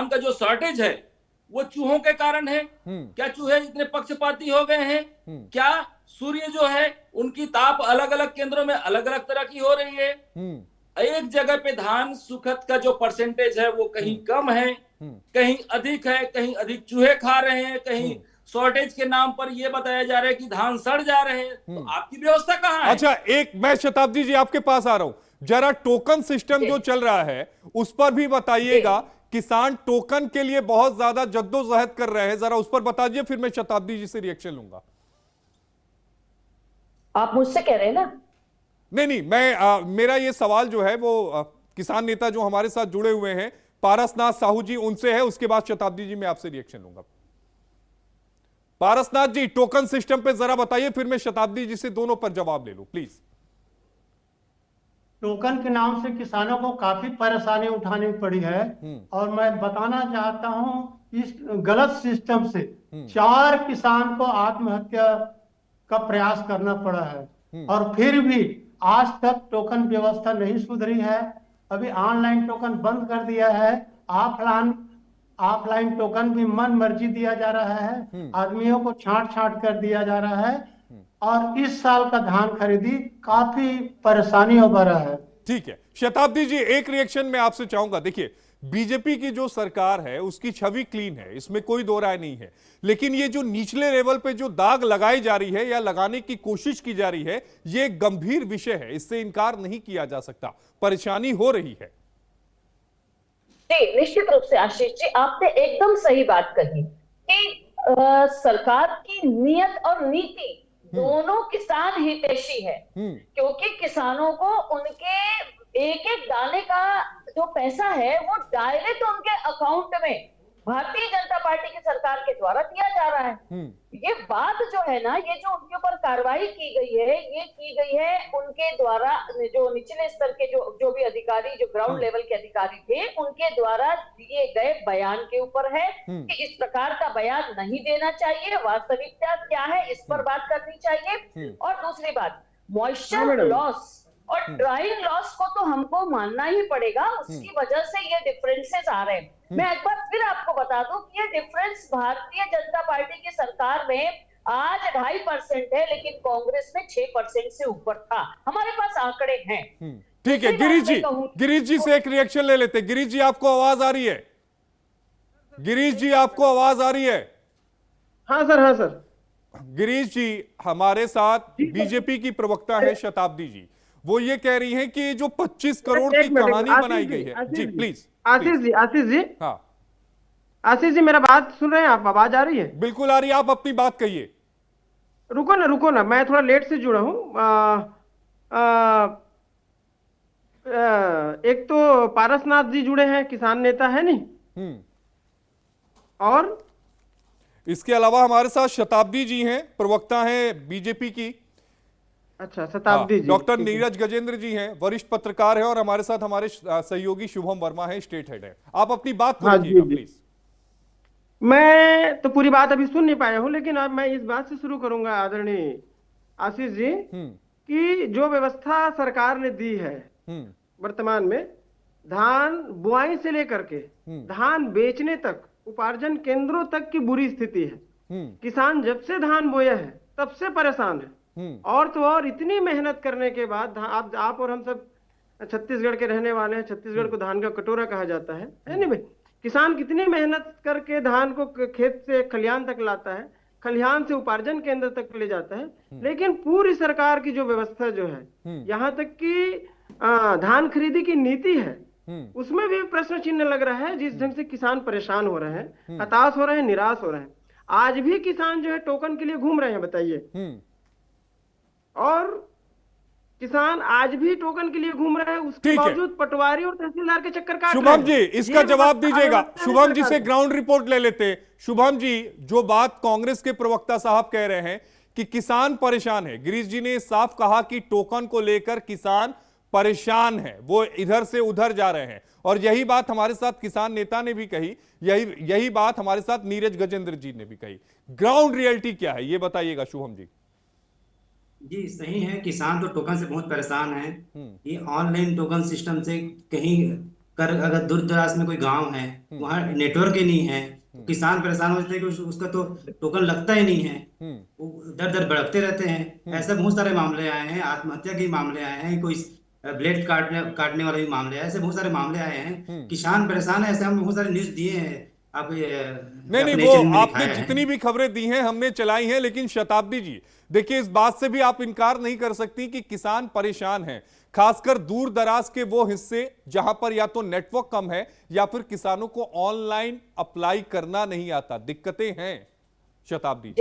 का जो शॉर्टेज है वो चूहों के कारण है? क्या चूहे इतने पक्षपाती हो गए हैं? क्या सूर्य जो है उनकी ताप अलग अलग केंद्रों में अलग अलग तरह की हो रही है? एक जगह पे धान सुखद का जो परसेंटेज है वो कहीं कम है, कहीं अधिक है, कहीं अधिक चूहे खा रहे हैं, कहीं शॉर्टेज के नाम पर ये बताया जा रहा है कि धान सड़ जा रहे हैं। तो आपकी व्यवस्था कहाँ है? अच्छा, एक मैं शताब्दी जी आपके पास आ रहा हूं। जरा टोकन सिस्टम जो चल रहा है उस पर भी बताइएगा। किसान टोकन के लिए बहुत ज्यादा जद्दोजहद कर रहे हैं, जरा उस पर बता दीजिए, फिर मैं शताब्दी जी से रिएक्शन लूंगा। आप मुझसे कह रहे हैं ना? नहीं, मेरा ये सवाल जो है वो किसान नेता जो हमारे साथ जुड़े हुए हैं पारसनाथ साहू जी, उनसे है। उसके बाद शताब्दी जी मैं आपसे रिएक्शन लूंगा। पारसनाथ जी, टोकन सिस्टम पे जरा बताइए, फिर मैं शताब्दी जी से दोनों पर जवाब ले लूं प्लीज। टोकन के नाम से किसानों को काफी परेशानी उठानी पड़ी है और मैं बताना चाहता हूं इस गलत सिस्टम से 4 किसान को आत्महत्या का प्रयास करना पड़ा है और फिर भी आज तक टोकन व्यवस्था नहीं सुधरी है। अभी ऑनलाइन टोकन बंद कर दिया है, ऑफलाइन टोकन भी मन मर्जी दिया जा रहा है, आदमियों को छांट कर दिया जा रहा है और इस साल का धान खरीदी काफी परेशानियों भरा है। ठीक है शताब्दी जी, एक रिएक्शन मैं आपसे चाहूंगा। देखिए, बीजेपी की जो सरकार है उसकी छवि क्लीन है, इसमें कोई दो राय नहीं है, लेकिन ये जो निचले लेवल पे जो दाग लगाई जा रही है या लगाने की कोशिश की जा रही है, ये एक गंभीर विषय है, इससे इनकार नहीं किया जा सकता। परेशानी हो रही है। जी निश्चित रूप से आशीष जी, आपने एकदम सही बात कही कि सरकार की नियत और नीति दोनों किसान हितैषी है, क्योंकि किसानों को उनके एक एक दाने का जो पैसा है वो डायरेक्ट उनके अकाउंट में भारतीय जनता पार्टी की सरकार के द्वारा दिया जा रहा है। ये बात जो है ना, ये जो उनके ऊपर कार्रवाई की गई है, ये की गई है उनके द्वारा, जो निचले स्तर के जो भी अधिकारी, जो ग्राउंड लेवल के अधिकारी थे, उनके द्वारा दिए गए बयान के ऊपर है कि इस प्रकार का बयान नहीं देना चाहिए, वास्तविकता क्या है इस पर बात करनी चाहिए। और दूसरी बात, मॉइस्चर लॉस और ड्राइंग लॉस को तो हमको मानना ही पड़ेगा, उसकी वजह से ये डिफरेंसेस आ रहे हैं। मैं एक बार फिर आपको बता दूं कि ये डिफरेंस भारतीय जनता पार्टी की सरकार में आज 2.5% है, लेकिन कांग्रेस में 6% से ऊपर था। हमारे पास आंकड़े हैं। ठीक है गिरीश जी से एक रिएक्शन ले लेते। गिरीश जी, आपको आवाज आ रही है? गिरीश जी, आपको आवाज आ रही है? हाँ सर। गिरीश जी, हमारे साथ बीजेपी की प्रवक्ता है शताब्दी जी, वो ये कह रही हैं कि जो 25 करोड़ की कहानी बनाई गई है। जी प्लीज। आशीष जी, हाँ आशीष जी, मेरा बात सुन रहे हैं आप? आवाज आ रही है? बिल्कुल आ रही है, आप अपनी बात कहिए। रुको ना, मैं थोड़ा लेट से जुड़ा हूँ। एक तो पारसनाथ जी जुड़े हैं, किसान नेता है नहीं, और इसके अलावा हमारे साथ शताब्दी जी हैं, प्रवक्ता हैं बीजेपी की। अच्छा, शताब्दी जी। डॉक्टर नीरज गजेंद्र जी हैं, वरिष्ठ पत्रकार हैं, और हमारे साथ हमारे सहयोगी शुभम वर्मा है, स्टेट हेड है। आप अपनी बात को रखिएगा प्लीज। मैं तो पूरी बात अभी सुन नहीं पाया हूं, लेकिन अब मैं इस बात से शुरू करूंगा आदरणीय आशीष जी, कि जो व्यवस्था सरकार ने दी है वर्तमान में, धान बुआई से लेकर के धान बेचने तक, उपार्जन केंद्रों तक की बुरी स्थिति है। किसान जब से धान बोया है तब से परेशान है, और तो और इतनी मेहनत करने के बाद, आप और हम सब छत्तीसगढ़ के रहने वाले हैं, छत्तीसगढ़ को धान का कटोरा कहा जाता है नहीं भाई? किसान कितनी मेहनत करके धान को खेत से खलिहान तक लाता है, खलिहान से उपार्जन केंद्र तक ले जाता है, लेकिन पूरी सरकार की जो व्यवस्था जो है, यहाँ तक कि धान खरीदी की नीति है, उसमें भी प्रश्न चिन्ह लग रहा है। जिस ढंग से किसान परेशान हो रहे हैं, हताश हो रहे हैं, निराश हो रहे हैं। आज भी किसान जो है टोकन के लिए घूम रहे हैं, बताइए। और किसान आज भी टोकन के लिए घूम रहे हैं, उसके बावजूद पटवारी और तहसीलदार के चक्कर काट रहे हैं। शुभम जी, इसका जवाब दीजिएगा। शुभम जी से ग्राउंड रिपोर्ट ले लेते। शुभम जी, जो बात कांग्रेस के प्रवक्ता साहब कह रहे हैं कि किसान परेशान है, गिरीश जी ने साफ कहा कि टोकन को लेकर किसान परेशान है, वो इधर से उधर जा रहे हैं, और यही बात हमारे साथ किसान नेता ने भी कही, यही बात हमारे साथ नीरज गजेंद्र जी ने भी कही। ग्राउंड रियलिटी क्या है, ये बताइएगा शुभम जी। जी सही है, किसान तो टोकन से बहुत परेशान है। ये ऑनलाइन टोकन सिस्टम से कहीं कर, अगर दूर दराज में कोई गांव है, वहाँ नेटवर्क ही नहीं है, किसान परेशान होते हैं कि उसका तो टोकन लगता ही नहीं है, वो दर दर भड़कते रहते हैं। ऐसे बहुत सारे मामले आए हैं, आत्महत्या के मामले आए हैं, कोई ब्लेड काटने वाले भी मामले आए, ऐसे बहुत सारे मामले आए हैं। किसान परेशान है, ऐसे हम बहुत सारे न्यूज दिए हैं। आप नहीं, वो आपने जितनी भी खबरें दी हैं हमने चलाई हैं, लेकिन शताब्दी जी देखिए, इस बात से भी आप इनकार नहीं कर सकती कि किसान परेशान हैं, खासकर दूर दराज के वो हिस्से जहां पर या तो नेटवर्क कम है या फिर किसानों को ऑनलाइन अप्लाई करना नहीं आता, दिक्कतें हैं। शताब्दी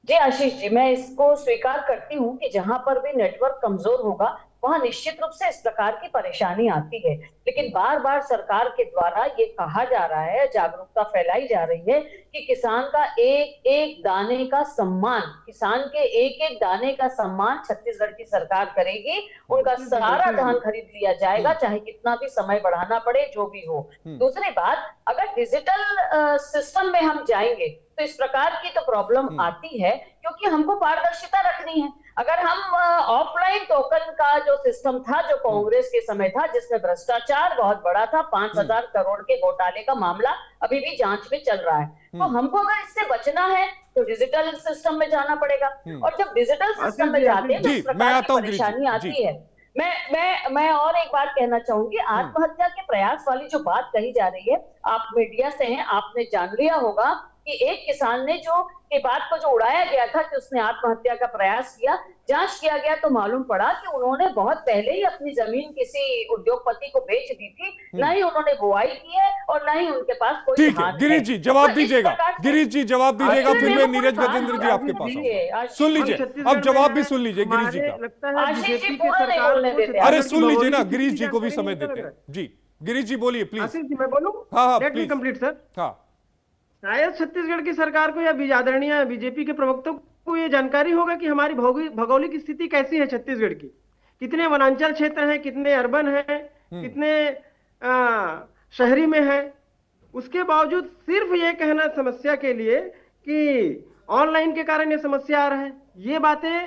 जी आशीष जी, मैं इसको स्वीकार करती हूँ कि जहां पर भी नेटवर्क कमजोर होगा वहां निश्चित रूप से इस प्रकार की परेशानी आती है, लेकिन बार बार सरकार के द्वारा ये कहा जा रहा है, जागरूकता फैलाई जा रही है कि किसान का एक एक दाने का सम्मान, किसान के एक एक दाने का सम्मान छत्तीसगढ़ की सरकार करेगी। उनका सारा धान खरीद लिया जाएगा, चाहे कितना भी समय बढ़ाना पड़े, जो भी हो। दूसरी बात, अगर डिजिटल सिस्टम में हम जाएंगे तो इस प्रकार की तो प्रॉब्लम आती है, क्योंकि हमको पारदर्शिता रखनी है। अगर हम ऑफलाइन टोकन का जो सिस्टम था, जो कांग्रेस के समय था, जिसमें भ्रष्टाचार बहुत बड़ा था, 5,000 करोड़ के घोटाले का मामला अभी भी जांच में चल रहा है, तो हमको अगर इससे बचना है तो डिजिटल सिस्टम में जाना पड़ेगा। और जब डिजिटल सिस्टम में जाते हैं तो इस प्रकार की परेशानी आती है। मैं और एक बात कहना चाहूंगी, आत्महत्या के प्रयास वाली जो बात कही जा रही है, आप मीडिया से हैं, आपने जान लिया होगा कि एक किसान ने जो के बात को जो उड़ाया गया था कि उसने आत्महत्या का प्रयास किया, जांच किया गया तो मालूम पड़ा कि उन्होंने बहुत पहले ही अपनी जमीन किसी उद्योगपति को बेच दी थी, न ही उन्होंने बुआई की है और न ही उनके पास कोई ठीक है हाथ गिरीश जी जवाब तो इस दीजिएगा, प्रकार से- गिरीश जी जवाब दीजिएगा, आशीष फिर जी, मैं वो नीरज कोई गजेंद्र जी बात आपके पास नहीं है। आऊंगा। सुन लीजिए, छत्तीसगढ़ अब जवाब भी में सुन लीजिए गिरीश जी हमारे का। लगता है आशीष जी बीजेपी की पूरा नहीं सरकार बोलने को देते। अरे छत्तीसगढ़ सुन लीजिए ना, भौगोलिक गिरीश स्थिति जी को भी जानकारी समय नहीं देते लग हैं जी। गिरीश जी बोलिए प्लीज। आशीष जी मैं बोलूं? हाँ let me please. Complete sir. हाँ शायद छत्तीसगढ़ की सरकार को या आदरणीय बीजेपी के प्रवक्तों को ये जानकारी होगा कि हमारी भौगोलिक स्थिति कैसी है छत्तीसगढ़ की, कितने वनांचल क्षेत्र हैं, कितने अर्बन हैं, कितने शहरी में हैं। उसके बावजूद सिर्फ ये कहना समस्या के लिए कि ऑनलाइन के कारण ये समस्या आ रहा है, ये बातें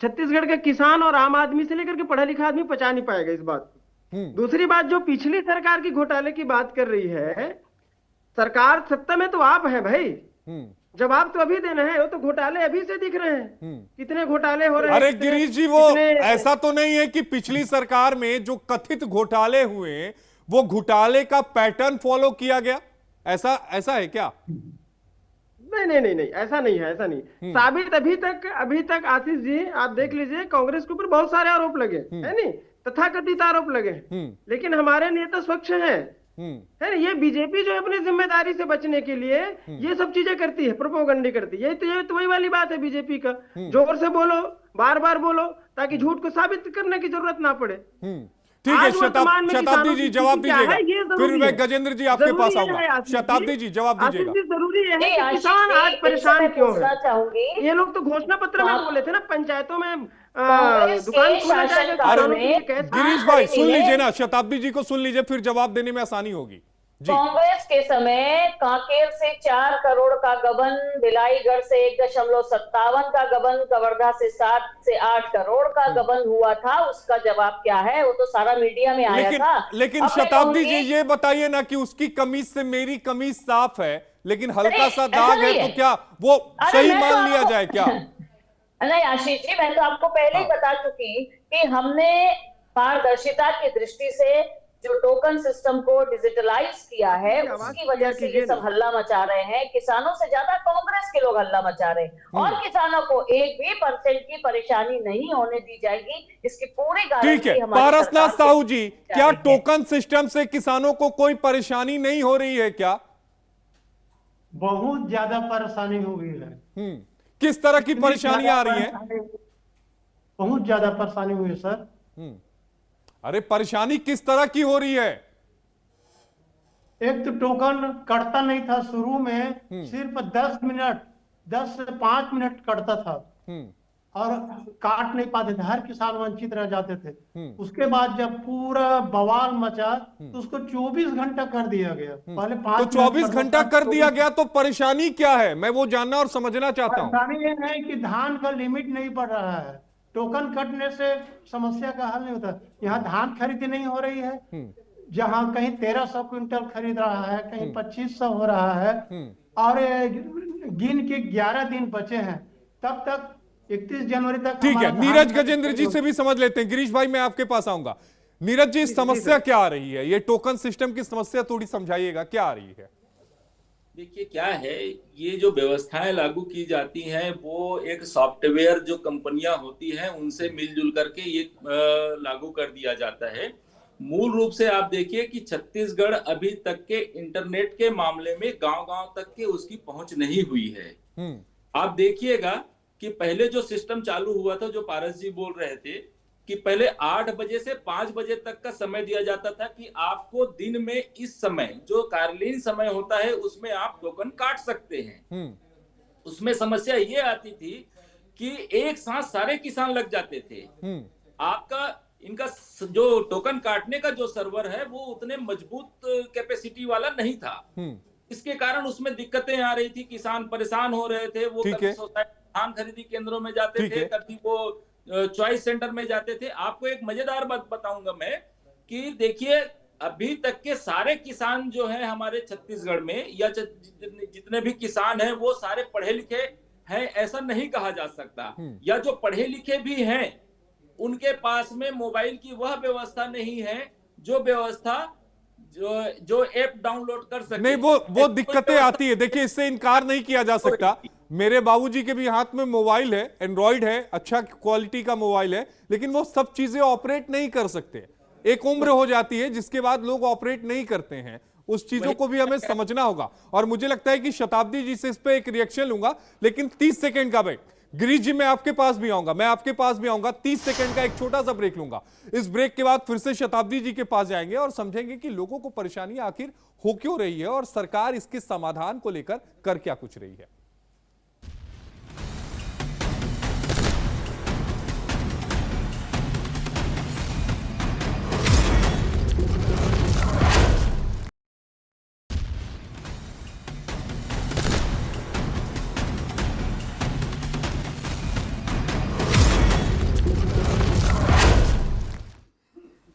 छत्तीसगढ़ के किसान और आम आदमी से लेकर के पढ़ा लिखा आदमी पचा नहीं पाएगा इस बात को। दूसरी बात, जो पिछली सरकार की घोटाले की बात कर रही है, सरकार सत्ता में तो आप हैं भाई, जवाब तो अभी देना है। वो तो घोटाले अभी से दिख रहे हैं, कितने घोटाले हो रहे हैं। अरे गिरीश जी वो ऐसा तो नहीं है कि पिछली सरकार में जो कथित घोटाले हुए वो घोटाले का पैटर्न फॉलो किया गया, ऐसा है क्या? नहीं, ऐसा नहीं है, ऐसा नहीं साबित अभी तक आशीष जी आप देख लीजिए, कांग्रेस के ऊपर बहुत सारे आरोप लगे है नहीं, तथाकथित आरोप लगे, लेकिन हमारे नेता स्वच्छ हैं, है ना। ये बीजेपी जो अपनी जिम्मेदारी से बचने के लिए ये सब चीजें करती है, प्रोपोगंडी करती है। ये तो वही वाली बात है बीजेपी का, जोर से बोलो, बार बार बोलो, ताकि झूठ को साबित करने की जरूरत ना पड़े। ठीक है, शताब्दी जी जवाब दीजिएगा, फिर मैं गजेंद्र जी आपके पास आऊंगा। शताब्दी जी जवाब दीजिएगा। जरूरी है कि किसान आज परेशान क्यों है? चाहूंगी ये लोग तो घोषणा पत्र में बोले थे ना, पंचायतों में कांग्रेस दुकान के खोला जाएगा शासनकाल किसानों के लिए में कैसे? गिरीश भाई सुन लीजिए ना, शताब्दी जी को सुन लीजिए, फिर जवाब देने में आसानी होगी जी। कांग्रेस के समय कांकेर से 4 करोड़ का गबन, भिलाईगढ़ से 1.57 का गबन, कवर्धा से 7 से 8 करोड़ का गबन हुआ था। उसका जवाब क्या है? वो तो सारा मीडिया में आया था। लेकिन अब मैं शताब्दी जी कहूंगी- ये बताइए ना कि उसकी कमीज से मेरी कमीज साफ है, लेकिन हल्का अरे, सा ऐसा दाग है, नहीं तो है। क्या वो अरे, सही मैं तो मान लिया आपको- जाए क्या? नहीं आशीष जी, मैं तो आपको पहले ही हाँ। बता चुकी कि हमने पारदर्शिता की दृष्टि से जो टोकन सिस्टम को डिजिटलाइज किया है, उसकी वजह से ये सब हल्ला मचा रहे हैं। किसानों से ज्यादा कांग्रेस के लोग हल्ला मचा रहे हैं, और किसानों को 1% की परेशानी नहीं होने दी जाएगी, इसकी पूरी ठीक गारंटी है, हमारी पारसनाथ सरकार साहू की जी, जा क्या रही है। टोकन सिस्टम से किसानों को कोई परेशानी नहीं हो रही है क्या? बहुत ज्यादा परेशानी हो गई है। किस तरह की परेशानियां आ रही हैं? बहुत ज्यादा परेशानी हुई है सर। अरे परेशानी किस तरह की हो रही है? एक तो टोकन कटता नहीं था शुरू में, सिर्फ 10 से 5 मिनट कटता था और काट नहीं पाते थे, हर किसान वंचित रह जाते थे। उसके बाद जब पूरा बवाल मचा तो उसको 24 घंटा कर दिया गया। पहले 5 तो 24 घंटा कर दिया गया, तो परेशानी क्या है? मैं वो जानना और समझना चाहता हूँ। परेशानी ये है कि धान का लिमिट नहीं बढ़ रहा है, टोकन कटने से समस्या का हल नहीं होता। यहाँ धान खरीदी नहीं हो रही है, जहाँ कहीं 1300 क्विंटल खरीद रहा है, कहीं 2500 हो रहा है, और गिन के 11 दिन बचे हैं, तब तक 31 जनवरी तक। ठीक है, नीरज गजेंद्र जी से भी समझ लेते हैं। गिरीश भाई मैं आपके पास आऊंगा। नीरज जी, समस्या क्या आ रही है? ये टोकन सिस्टम की समस्या थोड़ी समझाइएगा, क्या आ रही है? देखिए क्या है, ये जो व्यवस्थाएं लागू की जाती हैं वो एक सॉफ्टवेयर जो कंपनियां होती हैं उनसे मिलजुल करके ये लागू कर दिया जाता है। मूल रूप से आप देखिए कि छत्तीसगढ़ अभी तक के इंटरनेट के मामले में गांव-गांव तक के उसकी पहुंच नहीं हुई है। आप देखिएगा कि पहले जो सिस्टम चालू हुआ था, जो पारस जी बोल रहे थे कि पहले 8 बजे से 5 बजे तक का समय दिया जाता था कि आपको दिन में इस समय जो कार्यालयीन समय होता है उसमें आप टोकन काट सकते हैं। उसमें समस्या ये आती थी कि एक साथ सारे किसान लग जाते थे। आपका इनका जो टोकन काटने का जो सर्वर है वो उतने मजबूत कैपेसिटी वाला नहीं था। इसके कारण उसमें दिक्कतें आ रही थी, किसान परेशान हो रहे थे। वो कभी सोसाइटी धान खरीदी केंद्रों में जाते थे, कभी वो चॉइस सेंटर में जाते थे। आपको एक मजेदार बात बताऊंगा मैं कि देखिए अभी तक के सारे किसान जो हैं हमारे छत्तीसगढ़ में, या जितने भी किसान हैं वो सारे पढ़े लिखे हैं ऐसा नहीं कहा जा सकता, या जो पढ़े लिखे भी हैं उनके पास में मोबाइल की वह व्यवस्था नहीं है जो व्यवस्था जो ऐप डाउनलोड कर सके। नहीं, वो दिक्कतें आती है। देखिए, इससे इनकार नहीं किया जा सकता। मेरे बाबूजी के भी हाथ में मोबाइल है, एंड्रॉइड है, अच्छा क्वालिटी का मोबाइल है, लेकिन वो सब चीजें ऑपरेट नहीं कर सकते। एक उम्र हो जाती है जिसके बाद लोग ऑपरेट नहीं करते हैं। उस चीजों को भी हमें समझना होगा। और मुझे लगता है कि शताब्दी जी से इस पे एक रिएक्शन लूंगा, लेकिन 30 सेकंड का ब्रेक। गिरीश जी, मैं आपके पास भी आऊंगा, 30 सेकंड का एक छोटा सा ब्रेक लूंगा। इस ब्रेक के बाद फिर से शताब्दी जी के पास जाएंगे और समझेंगे कि लोगों को परेशानी आखिर हो क्यों रही है और सरकार इसके समाधान को लेकर कर क्या कुछ रही है।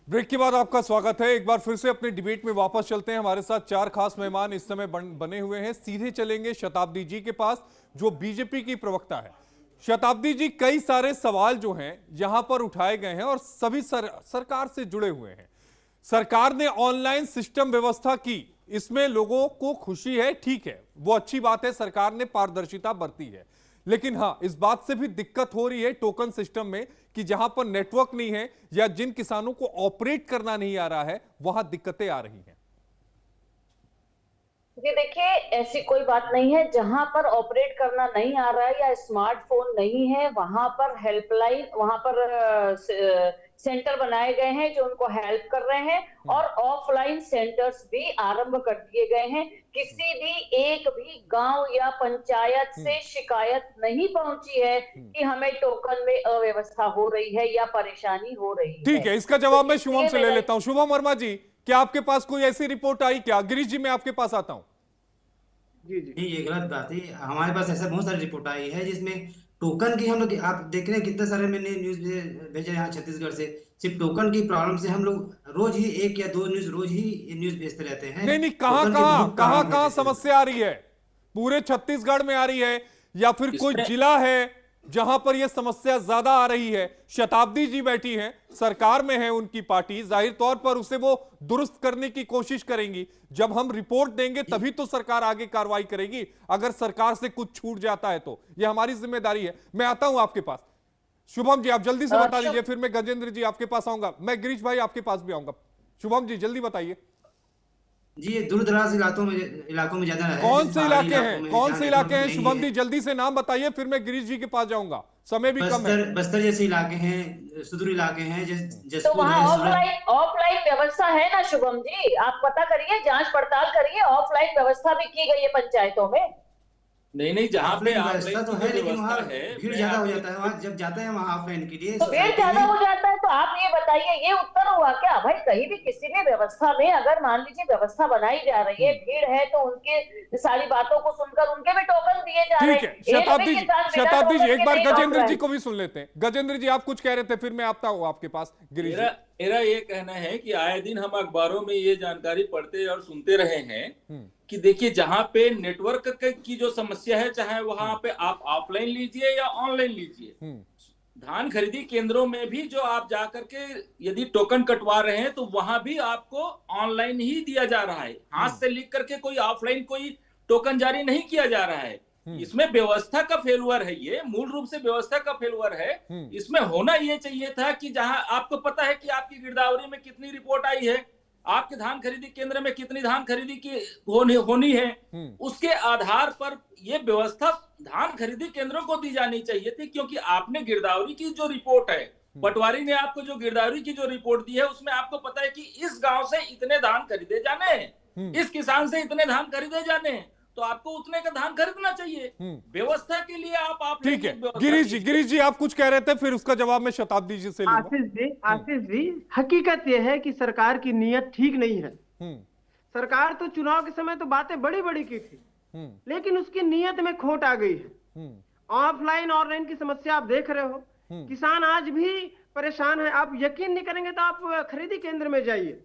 ब्रेक के बाद आपका स्वागत है। एक बार फिर से अपने डिबेट में वापस चलते हैं। हमारे साथ 4 खास मेहमान इस समय बने हुए हैं। सीधे चलेंगे शताब्दी जी के पास, जो बीजेपी की प्रवक्ता है। शताब्दी जी, कई सारे सवाल जो हैं यहां पर उठाए गए हैं और सभी सरकार से जुड़े हुए हैं। सरकार ने ऑनलाइन सिस्टम व्यवस्था की, इसमें लोगों को खुशी है, ठीक है, वो अच्छी बात है। सरकार ने पारदर्शिता बरती है, लेकिन हाँ, इस बात से भी दिक्कत हो रही है टोकन सिस्टम में कि जहां पर नेटवर्क नहीं है या जिन किसानों को ऑपरेट करना नहीं आ रहा है, वहां दिक्कतें आ रही हैं। जी देखिए, ऐसी कोई बात नहीं है। जहां पर ऑपरेट करना नहीं आ रहा है या स्मार्टफोन नहीं है, वहां पर हेल्पलाइन, वहां पर सेंटर बनाए गए हैं जो उनको हेल्प कर रहे हैं, और ऑफलाइन सेंटर्स भी आरंभ कर दिए गए हैं। किसी भी एक भी गांव या पंचायत से शिकायत नहीं पहुंची है कि हमें टोकन में अव्यवस्था हो रही है या परेशानी हो रही है। ठीक है, इसका जवाब मैं शुभम से ले लेता हूं। शुभम वर्मा जी, क्या आपके पास कोई ऐसी रिपोर्ट आई क्या? गिरीश जी, मैं आपके पास आता हूं। जी नहीं, ये गलत बात है। हमारे पास ऐसा बहुत सारी रिपोर्ट आई है जिसमें टोकन की हम लोग, आप देख रहे हैं कितने सारे मैंने न्यूज भेजे यहाँ छत्तीसगढ़ से। सिर्फ टोकन की प्रॉब्लम से हम लोग रोज ही 1 या 2 न्यूज न्यूज भेजते रहते हैं। नहीं, कहां समस्या आ रही है? पूरे छत्तीसगढ़ में आ रही है या फिर कोई जिला है जहां पर यह समस्या ज्यादा आ रही है? शताब्दी जी बैठी हैं, सरकार में है उनकी पार्टी, जाहिर तौर पर उसे वो दुरुस्त करने की कोशिश करेंगी। जब हम रिपोर्ट देंगे तभी तो सरकार आगे कार्रवाई करेगी। अगर सरकार से कुछ छूट जाता है तो यह हमारी जिम्मेदारी है। मैं आता हूं आपके पास। शुभम जी, आप जल्दी से बता दीजिए, फिर मैं गजेंद्र जी आपके पास आऊंगा, मैं गिरीश भाई आपके पास भी आऊंगा। शुभम जी, जल्दी बताइए। जी, ये दूर दराज इलाकों में ज्यादा है। कौन से इलाके हैं शुभम जी? जल्दी से नाम बताइए, फिर मैं गिरीश जी के पास जाऊंगा, समय भी कम है। बस्तर जैसे इलाके हैं, सुदूर इलाके हैं, तो वहाँ ऑफलाइन व्यवस्था है ना शुभम जी? आप पता करिए, जांच पड़ताल करिए, ऑफलाइन व्यवस्था भी की गई है पंचायतों में। नहीं, जहाँ पे व्यवस्था तो है, लेकिन वहाँ है भीड़ ज्यादा हो जाता है। वहाँ जब जाते हैं वहाँ ऑफलाइन के लिए तो भीड़ ज्यादा हो जाता है। तो आप ये बताइए, ये उत्तर हुआ क्या भाई? कहीं भी किसी भी व्यवस्था में अगर मान लीजिए व्यवस्था बनाई जा रही है, भीड़ है, तो उनके सारी बातों को सुनकर उनके भी टोकन दिए जा रहे हैं। ठीक है, शताब्दी जी एक बार गजेंद्र जी को भी सुन लेते हैं। गजेंद्र जी, आप कुछ कह रहे थे, फिर मैं आता हूँ आपके पास। गिरीश जी, मेरा ये कहना है कि आए दिन हम अखबारों में ये जानकारी पढ़ते और सुनते रहे हैं कि देखिए, जहां पे नेटवर्क की जो समस्या है, चाहे वहां पे आप ऑफलाइन लीजिए या ऑनलाइन लीजिए, धान खरीदी केंद्रों में भी जो आप जाकर के यदि टोकन कटवा रहे हैं तो वहां भी आपको ऑनलाइन ही दिया जा रहा है। हाथ से लिख करके कोई ऑफलाइन कोई टोकन जारी नहीं किया जा रहा है। इसमें व्यवस्था का फेलुअर है, ये मूल रूप से व्यवस्था का फेलुअर है। इसमें होना ये चाहिए था कि जहां आपको पता है कि आपकी गिरदावरी में कितनी रिपोर्ट आई है, आपके धान खरीदी केंद्र में कितनी धान खरीदी की होनी है, उसके आधार पर यह व्यवस्था धान खरीदी केंद्रों को दी जानी चाहिए थी। क्योंकि आपने गिरदावरी की जो रिपोर्ट है, पटवारी ने आपको जो गिरदावरी की जो रिपोर्ट दी है, उसमें आपको पता है कि इस गांव से इतने धान खरीदे जाने हैं, इस किसान से इतने धान खरीदे जाने हैं, तो आपको उतने का धान खरीदना चाहिए। व्यवस्था के लिए आप ठीक है। गिरीश जी आप कुछ कह रहे थे, फिर उसका जवाब मैं शताब्दी जी से लूंगा। आशीष जी, हकीकत यह है कि सरकार की नीयत ठीक नहीं है। सरकार तो चुनाव के समय तो बातें बड़ी बड़ी की थी, लेकिन उसकी नीयत में खोट आ गई है। ऑफलाइन ऑनलाइन की समस्या आप देख रहे हो, किसान आज भी परेशान है। आप यकीन नहीं करेंगे तो आप खरीदी केंद्र में जाइए,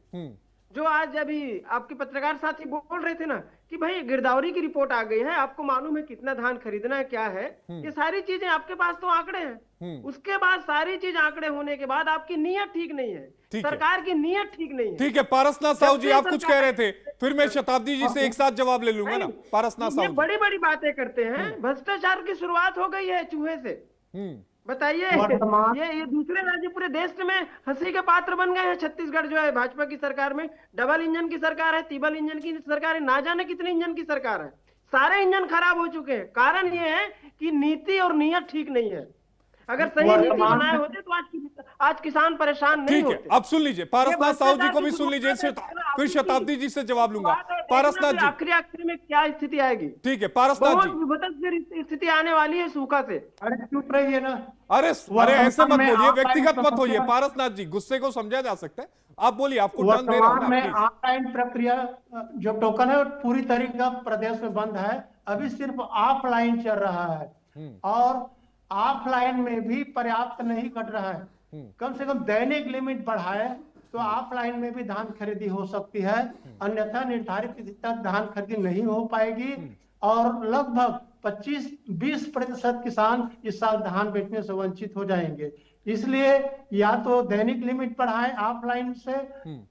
जो आज अभी आपके पत्रकार साथी बोल रहे थे ना कि भाई गिरदावरी की रिपोर्ट आ गई है, आपको मालूम है कितना धान खरीदना है, क्या है, ये सारी चीजें आपके पास तो आंकड़े हैं। उसके बाद सारी चीज आंकड़े होने के बाद आपकी नीयत ठीक नहीं है, सरकार की नीयत ठीक नहीं है। ठीक है पारसनाथ साहू जी, आप कुछ कह रहे थे, फिर मैं शताब्दी जी से एक साथ जवाब ले लूंगा ना। पारसनाथ साहू, बड़ी बड़ी बातें करते हैं, भ्रष्टाचार की शुरुआत हो गई है चूहे से। बताइए, ये दूसरे राज्य पूरे देश में हंसी के पात्र बन गए हैं। छत्तीसगढ़ जो है भाजपा की सरकार में डबल इंजन की सरकार है, ट्रिपल इंजन की सरकार है, ना जाने कितने इंजन की सरकार है, सारे इंजन खराब हो चुके हैं। कारण ये है कि नीति और नियत ठीक नहीं है। अगर सही नीति बनाए होते तो आज किसान परेशान नहीं होते। अब सुन लीजिए पारसनाथ साहू जी को भी सुन लीजिए, फिर शताब्दी जी से जवाब लूंगा। पारसनाथ जी, आखिरी में क्या स्थिति आएगी? ठीक है पारसनाथ जी, बहुत स्थिति आने वाली है सूखा से। अरे चुप रहिए ना। अरे ऐसे मत बोलिए, व्यक्तिगत मत होइए। पारसनाथ जी, गुस्से को समझा जा सकता है, आप बोलिए, आपको टर्न दे रहा हूं ना। ऑनलाइन प्रक्रिया जो टोकन है पूरी तरीके प्रदेश में बंद है, अभी सिर्फ ऑफलाइन चल रहा है और ऑफलाइन में भी पर्याप्त नहीं घट रहा है। कम से कम दैनिक लिमिट बढ़ाए तो ऑफलाइन में भी धान खरीदी हो सकती है, अन्यथा निर्धारित तिथि तक धान खरीदी नहीं हो पाएगी और लगभग 25-20% किसान इस साल धान बेचने से वंचित हो जाएंगे। इसलिए या तो दैनिक लिमिट बढ़ाए ऑफलाइन से,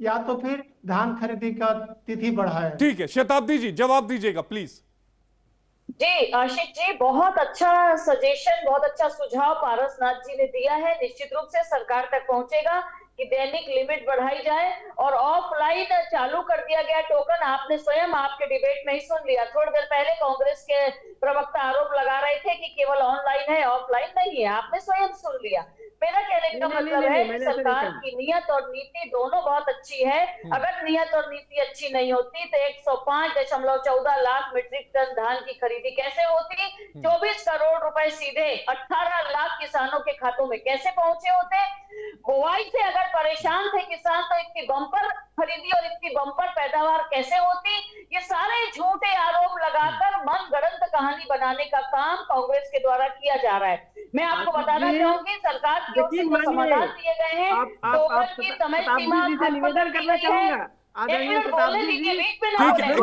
या तो फिर धान खरीदी का तिथि बढ़ाए। ठीक है शताब्दी जी, जवाब दीजिएगा प्लीज। जी आशिक जी, बहुत अच्छा सजेशन, बहुत अच्छा सुझाव पारसनाथ जी ने दिया है। निश्चित रूप से सरकार तक पहुंचेगा कि दैनिक लिमिट बढ़ाई जाए और ऑफलाइन चालू कर दिया गया टोकन। आपने स्वयं आपके डिबेट में ही सुन लिया, थोड़ी देर पहले कांग्रेस के प्रवक्ता आरोप लगा रहे थे कि केवल ऑनलाइन है, ऑफलाइन नहीं है। आपने स्वयं सुन लिया। मेरा कहने का मतलब है कि सरकार की नियत और नीति दोनों बहुत अच्छी है। अगर नियत और नीति अच्छी नहीं होती तो 105.14 लाख मीट्रिक टन धान की खरीदी कैसे होती, 24 करोड़ रुपए सीधे 18 लाख किसानों के खातों में कैसे पहुंचे होते। बुआई से अगर परेशान थे किसान तो इतनी बम्पर खरीदी और इतनी बम्पर पैदावार कैसे होती। ये सारे झूठे आरोप लगाकर मनगढ़ंत कहानी बनाने का काम कांग्रेस के द्वारा किया जा रहा है। मैं आपको बताना चाहूंगी सरकार की ओर से जो समाधान दिए गए हैं, टोकन की समय सीमा निवेदन करना चाहूंगा। ठीक है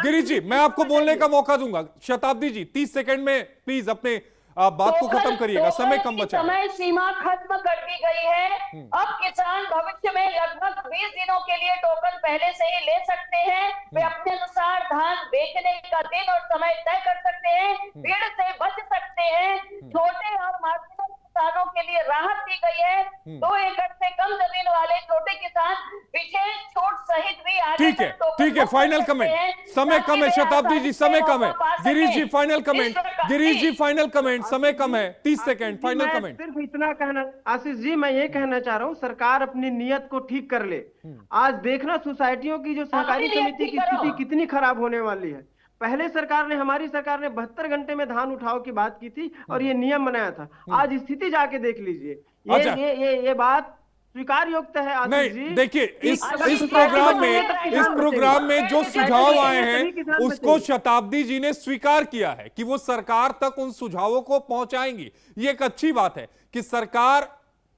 गिरीश जी, मैं आपको बोलने का मौका दूंगा। शताब्दी जी 30 सेकंड में प्लीज अपने बात को खत्म करिएगा, समय कम बचा है। समय सीमा खत्म कर दी गई है। अब किसान भविष्य में लगभग 20 दिनों के लिए टोकन पहले से ही ले सकते हैं। वे अपने अनुसार धान बेचने का दिन और समय तय कर सकते हैं, भीड़ से बच सकते हैं। छोटे और मार्जिनल किसानों के लिए राहत दी गई है। 2 एकड़ से कम जमीन वाले छोटे किसान विशेष छूट सहित भी आगे ठीक है फाइनल कमेंट, समय कम है। शताब्दी जी समय कम है। गिरीश जी फाइनल कमेंट, गिरीश जी फाइनल कमेंट, समय कम है, 30 सेकंड फाइनल कमेंट। सिर्फ इतना कहना आशीष जी, मैं ये कहना चाह रहा हूँ सरकार अपनी नियत को ठीक कर ले। आज देखना सोसाइटियों की जो सहकारी समिति की स्थिति कितनी खराब होने वाली है। पहले सरकार ने, हमारी सरकार ने 72 घंटे में धान उठाओ की बात की थी और ये नियम बनाया था। आज स्थिति जाके देख लीजिए। ये बात स्वीकार योग्य है। नहीं देखिए, इस प्रोग्राम में जो सुझाव आए हैं उसको शताब्दी जी ने स्वीकार किया है कि वो सरकार तक उन सुझावों को पहुंचाएंगी। ये एक अच्छी बात है कि सरकार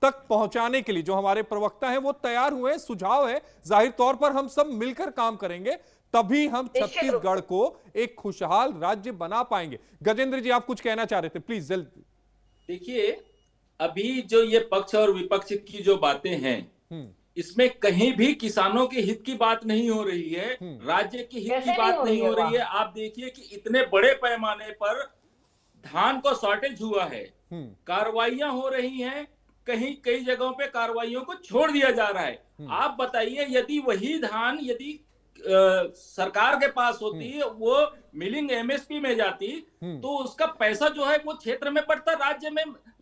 तक पहुंचाने के लिए जो हमारे प्रवक्ता हैं वो तैयार हुए। सुझाव है, जाहिर तौर पर हम सब मिलकर काम करेंगे, तभी हम छत्तीसगढ़ को एक खुशहाल राज्य बना पाएंगे। गजेंद्र जी आप कुछ कहना चाह रहे थे, प्लीज जल्दी। देखिए, अभी जो ये पक्ष और विपक्ष की जो बातें हैं, इसमें कहीं भी किसानों के हित की बात नहीं हो रही है, राज्य के हित की बात नहीं हो रही है। आप देखिए कि इतने बड़े पैमाने पर धान को शॉर्टेज हुआ है, कार्रवाइयां हो रही हैं, कहीं कई जगहों पे कार्रवाइयों को छोड़ दिया जा रहा है। आप बताइए, यदि वही धान यदि सरकार के पास होती, वो मिलिंग एमएसपी में जाती, तो उसका पैसा जो है वो क्षेत्र में पड़ता,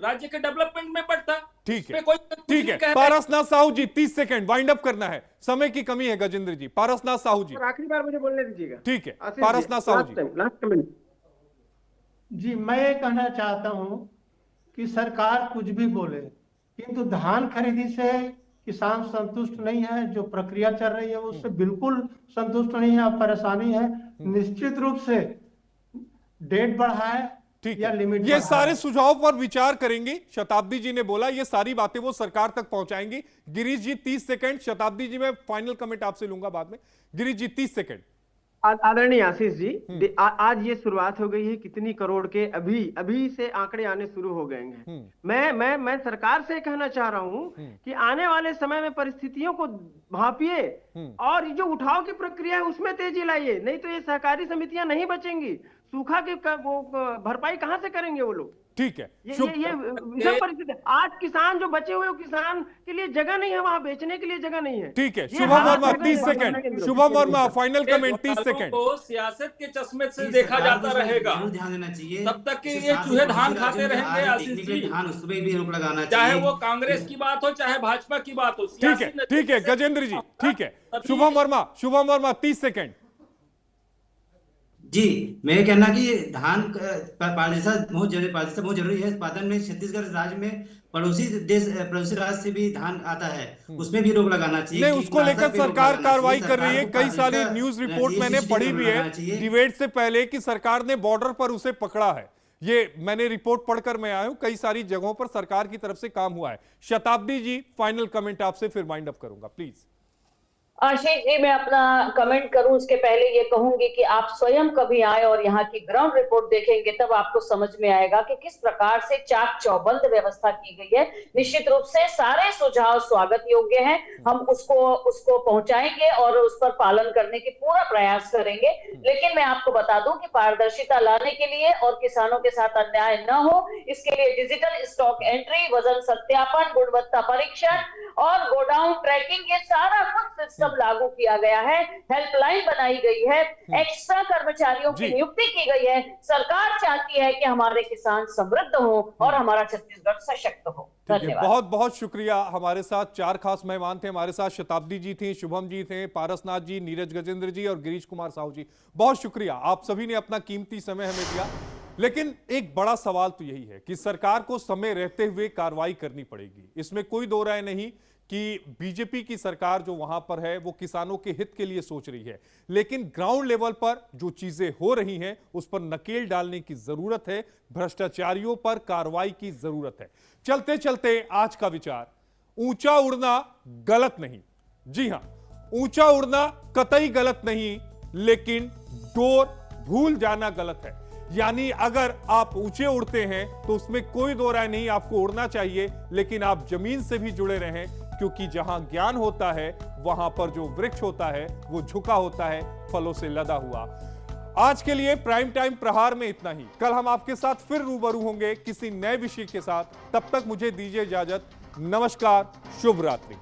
राज्य के डेवलपमेंट में पड़ता। ठीक है पारसनाथ साहू जी 30 सेकंड वाइंड अप करना है, समय की कमी है। गजेंद्र जी, पारसनाथ साहू जी आखिरी बार मुझे बोलने दीजिएगा। ठीक है पारसनाथ साहू जी। जी मैं ये कहना चाहता हूं कि सरकार कुछ भी बोले, किंतु धान खरीदी से किसान संतुष्ट नहीं है। जो प्रक्रिया चल रही है उससे बिल्कुल संतुष्ट नहीं है, परेशानी है। निश्चित रूप से डेट बढ़ाए ठीक या है, लिमिट ये सारे सुझाव पर विचार करेंगे। शताब्दी जी ने बोला ये सारी बातें वो सरकार तक पहुंचाएंगी। गिरीश जी 30 सेकंड। शताब्दी जी मैं फाइनल कमेंट आपसे लूंगा बाद में। गिरीश जी 30 सेकंड। आदरणीय आशीष जी, आज ये शुरुआत हो गई है कितनी करोड़ के, अभी से आंकड़े आने शुरू हो गए हैं। मैं सरकार से कहना चाह रहा हूं कि आने वाले समय में परिस्थितियों को भांपिए और ये जो उठाव की प्रक्रिया है उसमें तेजी लाइए, नहीं तो ये सहकारी समितियां नहीं बचेंगी। सूखा की भरपाई कहां से करेंगे वो लोग? ठीक है, ये सब परिस्थिति, आज किसान जो बचे हुए किसान के लिए जगह नहीं है, वहां बेचने के लिए जगह नहीं है। ठीक है, Shubham Verma 30 second. Shubham Verma final comment 30 second. को सियासत के चश्मे से देखा जाता रहेगा, ध्यान देना चाहिए तब तक कि ये चूहे धान खाते रहेंगे आशीष जी। धान उस पर भी रोक लगाना चाहे चाहिए, वो कांग्रेस की बात हो चाहे भाजपा की बात हो। ठीक है गजेंद्र जी, ठीक है। शुभम वर्मा 30 सेकंड। जी मेरे कहना कि धान पारदर्शिता बहुत जरूरी है। उत्पादन में छत्तीसगढ़ राज्य में पड़ोसी राज्य से भी धान आता है, उसमें भी रोक लगाना चाहिए। नहीं, उसको लेकर सरकार कार्रवाई कर रही है। कई सारी न्यूज रिपोर्ट मैंने पढ़ी भी है डिबेट से पहले कि सरकार ने बॉर्डर पर उसे पकड़ा है। ये मैंने रिपोर्ट पढ़कर मैं आया हूं, कई सारी जगहों पर सरकार की तरफ से काम हुआ है। शताब्दी जी फाइनल कमेंट आपसे, फिर वाइंड अप करूंगा प्लीज। आशीष जी, मैं अपना कमेंट करूं उसके पहले ये कहूंगी कि आप स्वयं कभी आए और यहाँ की ग्राउंड रिपोर्ट देखेंगे तब आपको समझ में आएगा कि किस प्रकार से चाक चौबंद व्यवस्था की गई है। निश्चित रूप से सारे सुझाव स्वागत योग्य हैं, हम उसको पहुंचाएंगे और उस पर पालन करने की पूरा प्रयास करेंगे। लेकिन मैं आपको बता दूं कि पारदर्शिता लाने के लिए और किसानों के साथ अन्याय न हो, इसके लिए डिजिटल स्टॉक एंट्री, वजन सत्यापन, गुणवत्ता परीक्षण और गोडाउन ट्रैकिंग, ये सारा कुछ सिस्टम लागू किया गया है। हेल्पलाइन बनाई गई है, एक्स्ट्रा कर्मचारियों की नियुक्ति की गई है। सरकार चाहती है कि हमारे किसान समृद्ध हो और हमारा छत्तीसगढ़ सशक्त हो। धन्यवाद। बहुत बहुत शुक्रिया। हमारे साथ 4 खास मेहमान थे। हमारे साथ शताब्दी जी थी, शुभम जी थे, पारसनाथ जी, नीरज गजेंद्र जी और गिरीश कुमार साहू जी। बहुत शुक्रिया, आप सभी ने अपना कीमती समय हमें दिया। लेकिन एक बड़ा सवाल तो यही है कि सरकार को समय रहते हुए कार्रवाई करनी पड़ेगी। इसमें कोई दो राय नहीं कि बीजेपी की सरकार जो वहां पर है वो किसानों के हित के लिए सोच रही है, लेकिन ग्राउंड लेवल पर जो चीजें हो रही हैं उस पर नकेल डालने की जरूरत है, भ्रष्टाचारियों पर कार्रवाई की जरूरत है। चलते चलते आज का विचार, ऊंचा उड़ना गलत नहीं। जी हां, ऊंचा उड़ना कतई गलत नहीं, लेकिन डोर भूल जाना गलत है। यानी अगर आप ऊंचे उड़ते हैं तो उसमें कोई दो राय नहीं, आपको उड़ना चाहिए, लेकिन आप जमीन से भी जुड़े रहें, क्योंकि जहां ज्ञान होता है वहां पर जो वृक्ष होता है वो झुका होता है, फलों से लदा हुआ। आज के लिए प्राइम टाइम प्रहार में इतना ही। कल हम आपके साथ फिर रूबरू होंगे किसी नए विषय के साथ। तब तक मुझे दीजिए इजाजत। नमस्कार, शुभ रात्रि।